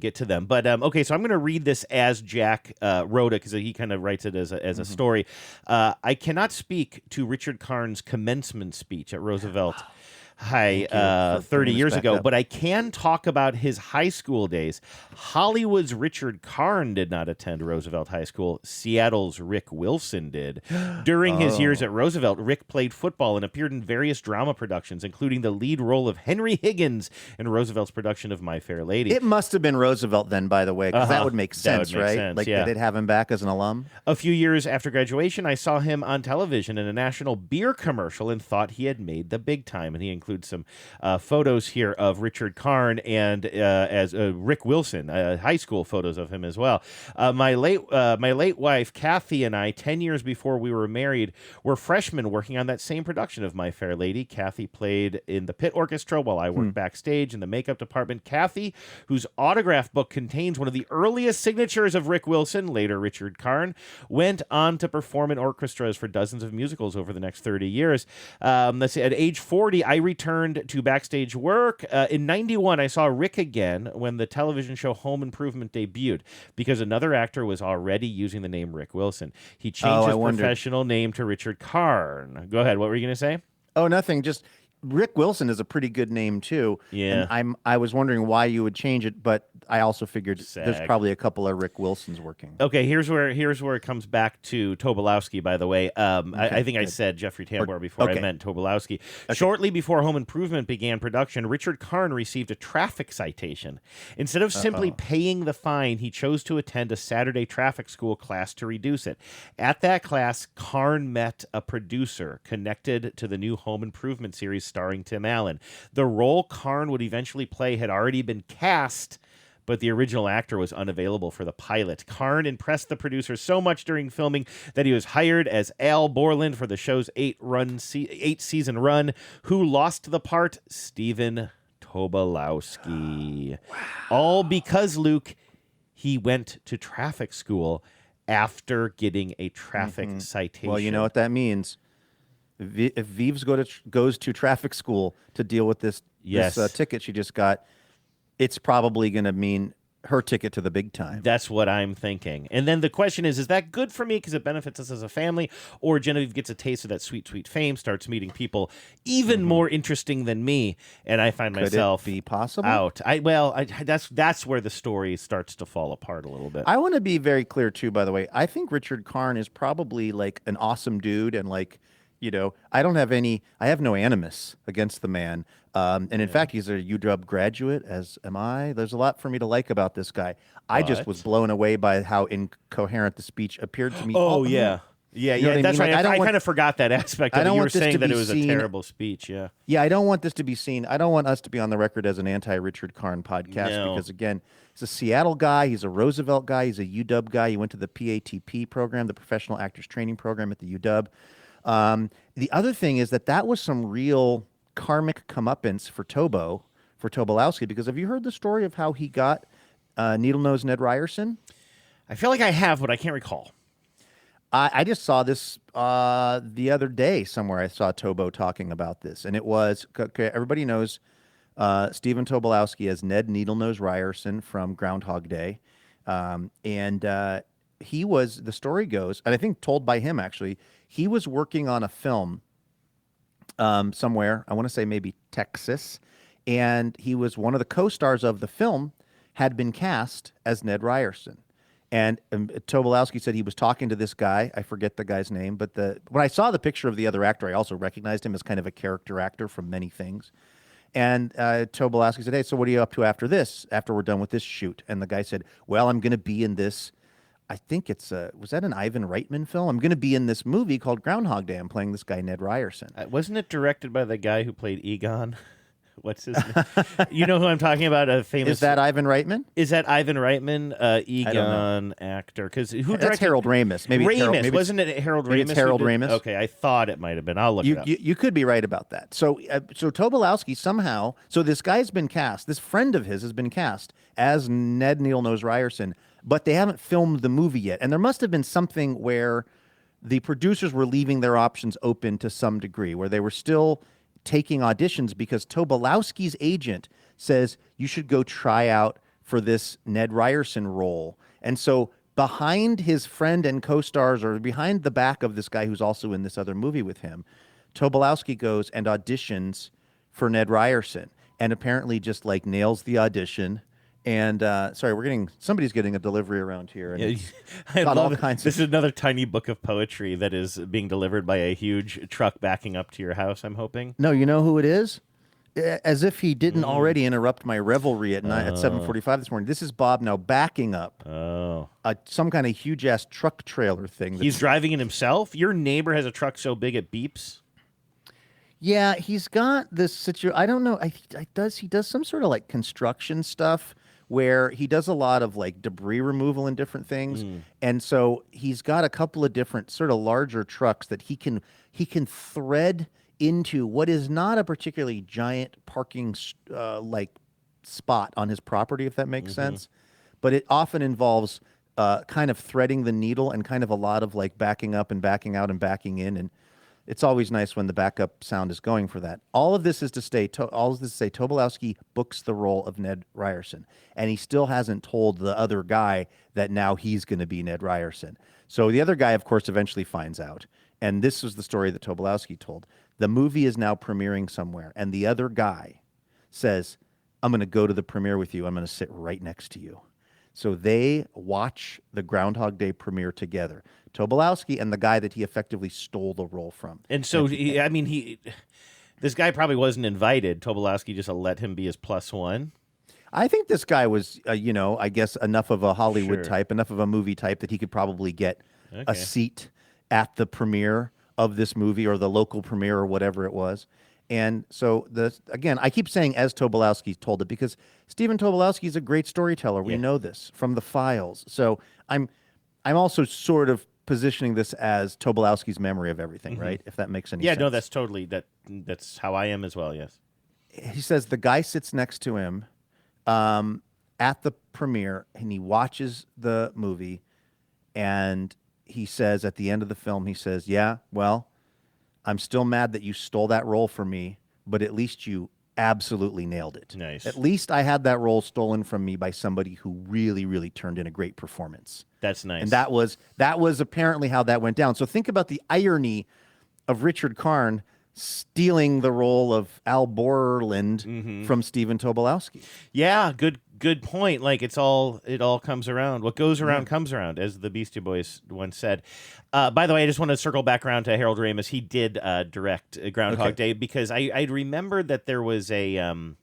[SPEAKER 14] get to them. But okay, so I'm going to read this as Jack wrote it because he kind of writes it as a story. I cannot speak to Richard Karn's commencement speech at Roosevelt High 30 years ago, but I can talk about his high school days. Hollywood's Richard Karn did not attend Roosevelt High School. Seattle's Rick Wilson did. During his years at Roosevelt, Rick played football and appeared in various drama productions, including the lead role of Henry Higgins in Roosevelt's production of My Fair Lady.
[SPEAKER 8] It must have been Roosevelt then, by the way, because that would make sense, right? Like, did it have him back as an alum?
[SPEAKER 14] A few years after graduation, I saw him on television in a national beer commercial and thought he had made the big time, and he includes some photos here of Richard Karn and as Rick Wilson, high school photos of him as well. My late wife Kathy and I, 10 years before we were married, were freshmen working on that same production of My Fair Lady. Kathy played in the pit orchestra while I worked backstage in the makeup department. Kathy, whose autograph book contains one of the earliest signatures of Rick Wilson, later Richard Karn, went on to perform in orchestras for dozens of musicals over the next 30 years. Let's see, at age 40, I returned to backstage work. In 91, I saw Rick again when the television show Home Improvement debuted because another actor was already using the name Rick Wilson. He changed his professional name to Richard Karn. Go ahead. What were you going to say?
[SPEAKER 8] Oh, nothing. Just Rick Wilson is a pretty good name, too.
[SPEAKER 14] Yeah.
[SPEAKER 8] And I was wondering why you would change it, but I also figured there's probably a couple of Rick Wilsons working.
[SPEAKER 14] Okay, here's where it comes back to Tobolowsky, by the way. I think I said Jeffrey Tambor before I meant Tobolowsky. Okay. Shortly before Home Improvement began production, Richard Karn received a traffic citation. Instead of simply paying the fine, he chose to attend a Saturday traffic school class to reduce it. At that class, Karn met a producer connected to the new Home Improvement series starring Tim Allen. The role Karn would eventually play had already been cast, but the original actor was unavailable for the pilot. Karn impressed the producer so much during filming that he was hired as Al Borland for the show's 8-season run. Who lost the part? Stephen Tobolowsky. Wow. All because, Luke, he went to traffic school after getting a traffic citation.
[SPEAKER 8] Well, you know what that means. If Vives goes to traffic school to deal with this
[SPEAKER 14] Yes.
[SPEAKER 8] this ticket she just got, it's probably going to mean her ticket to the big time.
[SPEAKER 14] That's what I'm thinking. And then the question is that good for me because it benefits us as a family? Or Genevieve gets a taste of that sweet, sweet fame, starts meeting people even more interesting than me, and I find myself
[SPEAKER 8] be possible?
[SPEAKER 14] out. That's where the story starts to fall apart a little bit.
[SPEAKER 8] I want to be very clear, too, by the way. I think Richard Karn is probably like an awesome dude, and like, I have no animus against the man. And in fact, he's a UW graduate, as am I. There's a lot for me to like about this guy. I just was blown away by how incoherent the speech appeared to me.
[SPEAKER 14] Oh, yeah. Yeah,
[SPEAKER 8] You know what I
[SPEAKER 14] that's
[SPEAKER 8] mean?
[SPEAKER 14] right.
[SPEAKER 8] Like,
[SPEAKER 14] I kind of forgot that aspect of
[SPEAKER 8] I
[SPEAKER 14] it.
[SPEAKER 8] don't
[SPEAKER 14] You were
[SPEAKER 8] want this
[SPEAKER 14] saying
[SPEAKER 8] to
[SPEAKER 14] that
[SPEAKER 8] be
[SPEAKER 14] it was
[SPEAKER 8] seen-
[SPEAKER 14] a terrible speech, yeah.
[SPEAKER 8] Yeah, I don't want this to be seen. I don't want us to be on the record as an anti-Richard Karn podcast
[SPEAKER 14] No.
[SPEAKER 8] because, again, he's a Seattle guy. He's a Roosevelt guy. He's a UW guy. He went to the PATP program, the Professional Actors Training Program at the UW. The other thing is that was some real karmic comeuppance for Tobolowsky, because have you heard the story of how he got Needle-Nose Ned Ryerson?
[SPEAKER 14] I feel like I have, but I can't recall.
[SPEAKER 8] I just saw this the other day somewhere. I saw Tobo talking about this, and it was everybody knows Stephen Tobolowsky as Ned Needle-Nose Ryerson from Groundhog Day, and he was, the story goes, and I think told by him actually, he was working on a film somewhere. I want to say maybe Texas, and he was one of the co-stars of the film, had been cast as Ned Ryerson. And Tobolowsky said he was talking to this guy. I forget the guy's name, but when I saw the picture of the other actor, I also recognized him as kind of a character actor from many things. And Tobolowsky said, "Hey, so what are you up to after this, after we're done with this shoot?" And the guy said, "Well, I'm going to be in this, I think it's, was that an Ivan Reitman film? I'm going to be in this movie called Groundhog Day. I'm playing this guy, Ned Ryerson."
[SPEAKER 14] Wasn't it directed by the guy who played Egon? What's his name? You know who I'm talking about? A famous.
[SPEAKER 8] Is that Ivan Reitman?
[SPEAKER 14] Is that Ivan Reitman, Egon actor? Because who directed?
[SPEAKER 8] That's Harold Ramis. Maybe
[SPEAKER 14] Ramis. Wasn't it Harold Ramis?
[SPEAKER 8] Maybe it's Harold Ramis.
[SPEAKER 14] Okay, I thought it might have been. I'll look it up.
[SPEAKER 8] You could be right about that. So Tobolowsky somehow, so this guy's been cast, this friend of his has been cast as Ned Needle-Nose Ryerson, but they haven't filmed the movie yet. And there must have been something where the producers were leaving their options open to some degree, where they were still taking auditions, because Tobolowsky's agent says you should go try out for this Ned Ryerson role. And so behind his friend and co-stars, or behind the back of this guy who's also in this other movie with him, Tobolowsky goes and auditions for Ned Ryerson, and apparently just like nails the audition. And sorry, somebody's getting a delivery around here. And
[SPEAKER 14] I
[SPEAKER 8] got
[SPEAKER 14] love
[SPEAKER 8] all
[SPEAKER 14] it.
[SPEAKER 8] kinds
[SPEAKER 14] This
[SPEAKER 8] of
[SPEAKER 14] is another tiny book of poetry that is being delivered by a huge truck backing up to your house, I'm hoping.
[SPEAKER 8] No, you know who it is? As if he didn't already interrupt my revelry at 7:45 this morning. This is Bob now backing up some kind of huge-ass truck trailer thing.
[SPEAKER 14] He's driving it himself? Your neighbor has a truck so big it beeps?
[SPEAKER 8] Yeah, he's got this situation. I don't know. He does some sort of like construction stuff where he does a lot of like debris removal and different things. And so he's got a couple of different sort of larger trucks that he can thread into what is not a particularly giant parking like spot on his property, if that makes sense. But it often involves kind of threading the needle and kind of a lot of like backing up and backing out and backing in. And it's always nice when the backup sound is going for that. All of this is to say Tobolowsky books the role of Ned Ryerson, and he still hasn't told the other guy that now he's going to be Ned Ryerson. So the other guy, of course, eventually finds out, and this was the story that Tobolowsky told. The movie is now premiering somewhere, and the other guy says, "I'm going to go to the premiere with you. I'm going to sit right next to you." So they watch the Groundhog Day premiere together. Tobolowsky and the guy that he effectively stole the role from.
[SPEAKER 14] And so, this guy probably wasn't invited. Tobolowsky just let him be his plus one.
[SPEAKER 8] I think this guy was, I guess enough of a Hollywood type, enough of a movie type that he could probably get a seat at the premiere of this movie or the local premiere or whatever it was. And so, again, I keep saying as Tobolowsky told it because Stephen Tobolowsky is a great storyteller. We know this from the files. So I'm also sort of positioning this as Tobolowsky's memory of everything, right? If that makes any sense.
[SPEAKER 14] Yeah, no, that's totally, that's how I am as well, yes.
[SPEAKER 8] He says the guy sits next to him at the premiere, and he watches the movie, and he says at the end of the film, he says, "Yeah, well, I'm still mad that you stole that role from me, but at least you absolutely nailed it.
[SPEAKER 14] Nice.
[SPEAKER 8] At least I had that role stolen from me by somebody who really, really turned in a great performance.
[SPEAKER 14] That's nice.
[SPEAKER 8] And that was apparently how that went down. So think about the irony of Richard Karn stealing the role of Al Borland from Stephen Tobolowsky.
[SPEAKER 14] Yeah, good point. Like it all comes around. What goes around comes around, as the Beastie Boys once said. By the way, I just want to circle back around to Harold Ramis. He did direct Groundhog Day, because I remembered that there was a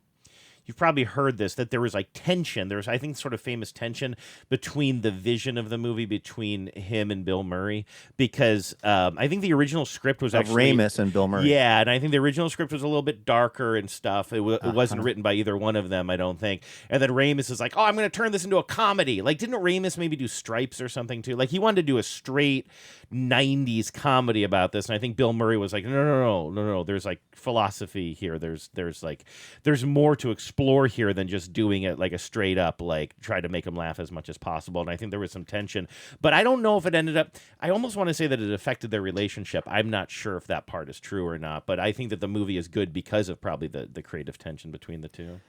[SPEAKER 14] you've probably heard this, that there was like tension. There was, I think, sort of famous tension between the vision of the movie between him and Bill Murray, because I think the original script was actually
[SPEAKER 8] Ramis and Bill Murray.
[SPEAKER 14] Yeah, and I think the original script was a little bit darker and stuff. It wasn't written by either one of them, I don't think. And then Ramis is like, oh, I'm going to turn this into a comedy. Like, didn't Ramis maybe do Stripes or something too? Like, he wanted to do a straight 90s comedy about this, and I think Bill Murray was like, no. There's like philosophy here. There's more to explore here than just doing it like a straight up, like, try to make them laugh as much as possible. And I think there was some tension, but I don't know if it ended up, I almost want to say that it affected their relationship. I'm not sure if that part is true or not, but I think that the movie is good because of probably the creative tension between the two.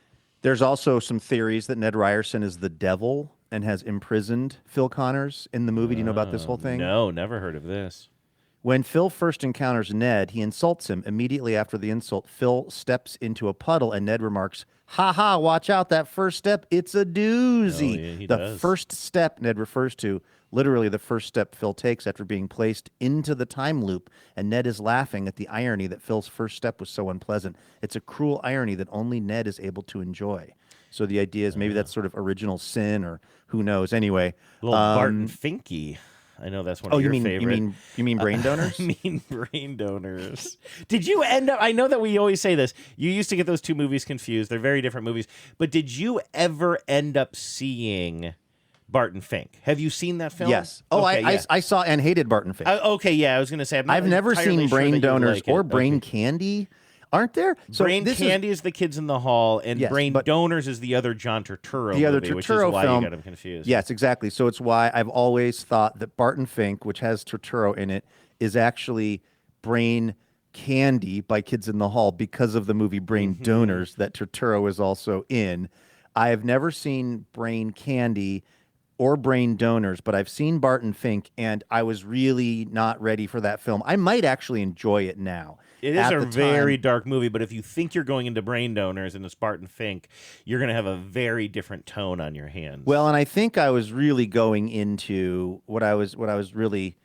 [SPEAKER 8] There's also some theories that Ned Ryerson is the devil and has imprisoned Phil Connors in the movie. Do you know about this whole thing?
[SPEAKER 14] No, never heard of this.
[SPEAKER 8] When Phil first encounters Ned, he insults him. Immediately after the insult, Phil steps into a puddle, and Ned remarks, "Ha ha, watch out, that first step, it's a doozy."
[SPEAKER 14] Oh, yeah, he
[SPEAKER 8] the
[SPEAKER 14] does.
[SPEAKER 8] first step Ned refers to, literally the first step Phil takes after being placed into the time loop, and Ned is laughing at the irony that Phil's first step was so unpleasant. It's a cruel irony that only Ned is able to enjoy. So the idea is maybe that's sort of original sin, or who knows. Anyway.
[SPEAKER 14] Little Barton Finky. I know that's one of your favorite.
[SPEAKER 8] You mean brain donors?
[SPEAKER 14] I mean brain donors. Did you end up, I know that we always say this, you used to get those two movies confused. They're very different movies. But did you ever end up seeing Barton Fink? Have you seen that film?
[SPEAKER 8] Yes. Oh,
[SPEAKER 14] okay,
[SPEAKER 8] I saw and hated Barton Fink.
[SPEAKER 14] Okay, yeah, I was going to say,
[SPEAKER 8] I've never seen Brain Donors or Brain Candy. Aren't there?
[SPEAKER 14] So Brain Candy is The Kids in the Hall, and Brain Donors is the other John Turturro
[SPEAKER 8] the other
[SPEAKER 14] movie,
[SPEAKER 8] Turturro
[SPEAKER 14] which is why
[SPEAKER 8] film.
[SPEAKER 14] you got him confused.
[SPEAKER 8] Yes, exactly. So it's why I've always thought that Barton Fink, which has Turturro in it, is actually Brain Candy by Kids in the Hall because of the movie Brain Donors that Turturro is also in. I have never seen Brain Candy or Brain Donors, but I've seen Barton Fink, and I was really not ready for that film. I might actually enjoy it now.
[SPEAKER 14] It is a very dark movie, but if you think you're going into Brain Donors and it's Barton Fink, you're going to have a very different tone on your hands.
[SPEAKER 8] Well, and I think I was really going into what I was really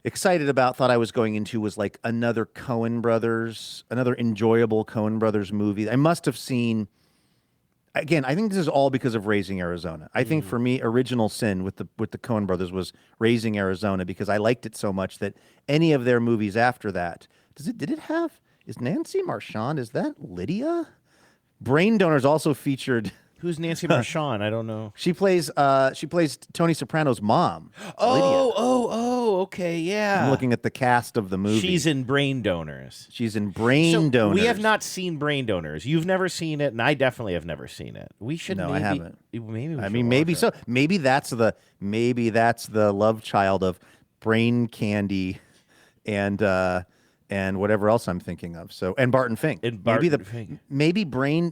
[SPEAKER 8] excited about, thought I was going into was like another Coen Brothers, another enjoyable Coen Brothers movie. I must have seen, again, I think this is all because of Raising Arizona. I think for me, original sin with the Coen Brothers was Raising Arizona, because I liked it so much that any of their movies after that, is Nancy Marchand, is that Lydia? Brain Donors also featured.
[SPEAKER 14] Who's Nancy Marchand? I don't know.
[SPEAKER 8] She plays Tony Soprano's mom.
[SPEAKER 14] Oh, okay, yeah.
[SPEAKER 8] I'm looking at the cast of the movie.
[SPEAKER 14] She's in Brain Donors.
[SPEAKER 8] She's in Brain Donors.
[SPEAKER 14] We have not seen Brain Donors. You've never seen it, and I definitely have never seen it. We should.
[SPEAKER 8] No,
[SPEAKER 14] maybe,
[SPEAKER 8] I haven't.
[SPEAKER 14] Maybe
[SPEAKER 8] so. Maybe that's the love child of Brain Candy, and whatever else I'm thinking of. So, and Barton Fink. Maybe Brain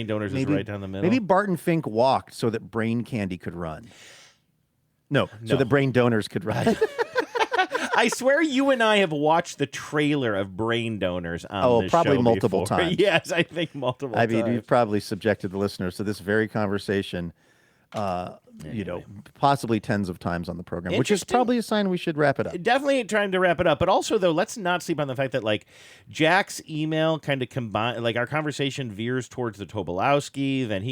[SPEAKER 14] Donors is right down the middle.
[SPEAKER 8] Maybe Barton Fink walked so that Brain Candy could run. No, so that Brain Donors could run.
[SPEAKER 14] I swear you and I have watched the trailer of Brain Donors on this
[SPEAKER 8] probably
[SPEAKER 14] show
[SPEAKER 8] multiple
[SPEAKER 14] before.
[SPEAKER 8] times.
[SPEAKER 14] Yes, I think multiple times.
[SPEAKER 8] I mean, we've probably subjected the listeners to this very conversation, possibly tens of times on the program, which is probably a sign we should wrap it up.
[SPEAKER 14] Definitely trying to wrap it up. But also, though, let's not sleep on the fact that, like, Jack's email kind of combine, like, our conversation veers towards the Tobolowsky. Then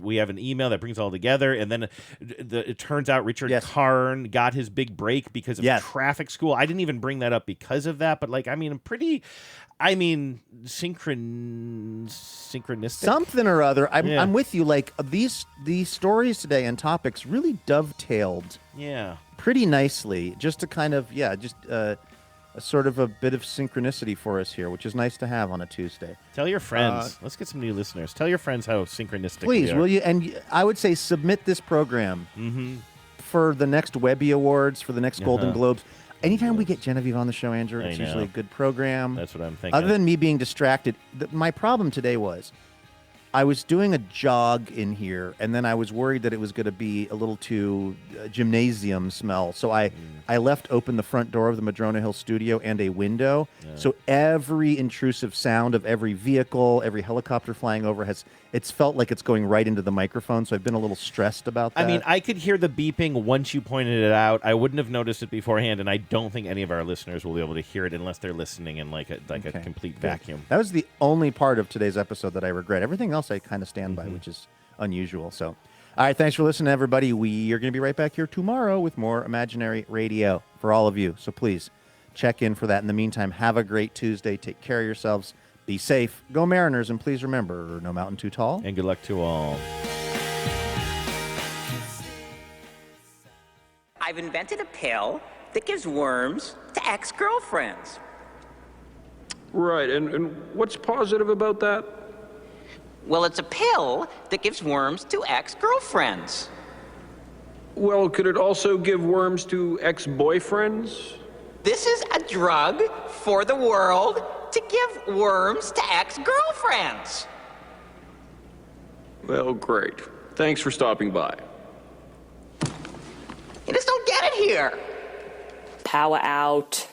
[SPEAKER 14] we have an email that brings it all together. And then it turns out Richard Karn got his big break because of Traffic School. I didn't even bring that up because of that. But, like, synchronistic.
[SPEAKER 8] Something or other. I'm with you. Like, these stories today and topics really dovetailed pretty nicely, just to kind of a sort of a bit of synchronicity for us here, which is nice to have on a Tuesday.
[SPEAKER 14] Tell your friends. Let's get some new listeners. Tell your friends how synchronistic
[SPEAKER 8] please,
[SPEAKER 14] we are.
[SPEAKER 8] will you? And I would say submit this program for the next Webby Awards, for the next Golden Globes. Anytime we get Genevieve on the show, Andrew, it's usually a good program.
[SPEAKER 14] That's what I'm thinking.
[SPEAKER 8] Other than me being distracted, my problem today was I was doing a jog in here, and then I was worried that it was going to be a little too gymnasium smell. So I left open the front door of the Madrona Hill studio and a window. So every intrusive sound of every vehicle, every helicopter flying over it's felt like it's going right into the microphone. So I've been a little stressed about that.
[SPEAKER 14] I mean, I could hear the beeping once you pointed it out. I wouldn't have noticed it beforehand, and I don't think any of our listeners will be able to hear it unless they're listening in like a complete vacuum.
[SPEAKER 8] That was the only part of today's episode that I regret. Everything else I kind of stand by, which is unusual. So, all right, thanks for listening, everybody. We are going to be right back here tomorrow with more Imaginary Radio for all of you. So please check in for that. In the meantime, have a great Tuesday. Take care of yourselves. Be safe. Go Mariners. And please remember, no mountain too tall.
[SPEAKER 14] And good luck to all.
[SPEAKER 12] I've invented a pill that gives worms to ex-girlfriends.
[SPEAKER 1] Right, and what's positive about that?
[SPEAKER 12] Well, it's a pill that gives worms to ex-girlfriends.
[SPEAKER 1] Well, could it also give worms to ex-boyfriends?
[SPEAKER 12] This is a drug for the world to give worms to ex-girlfriends.
[SPEAKER 1] Well, great. Thanks for stopping by.
[SPEAKER 12] You just don't get it here.
[SPEAKER 22] Power out.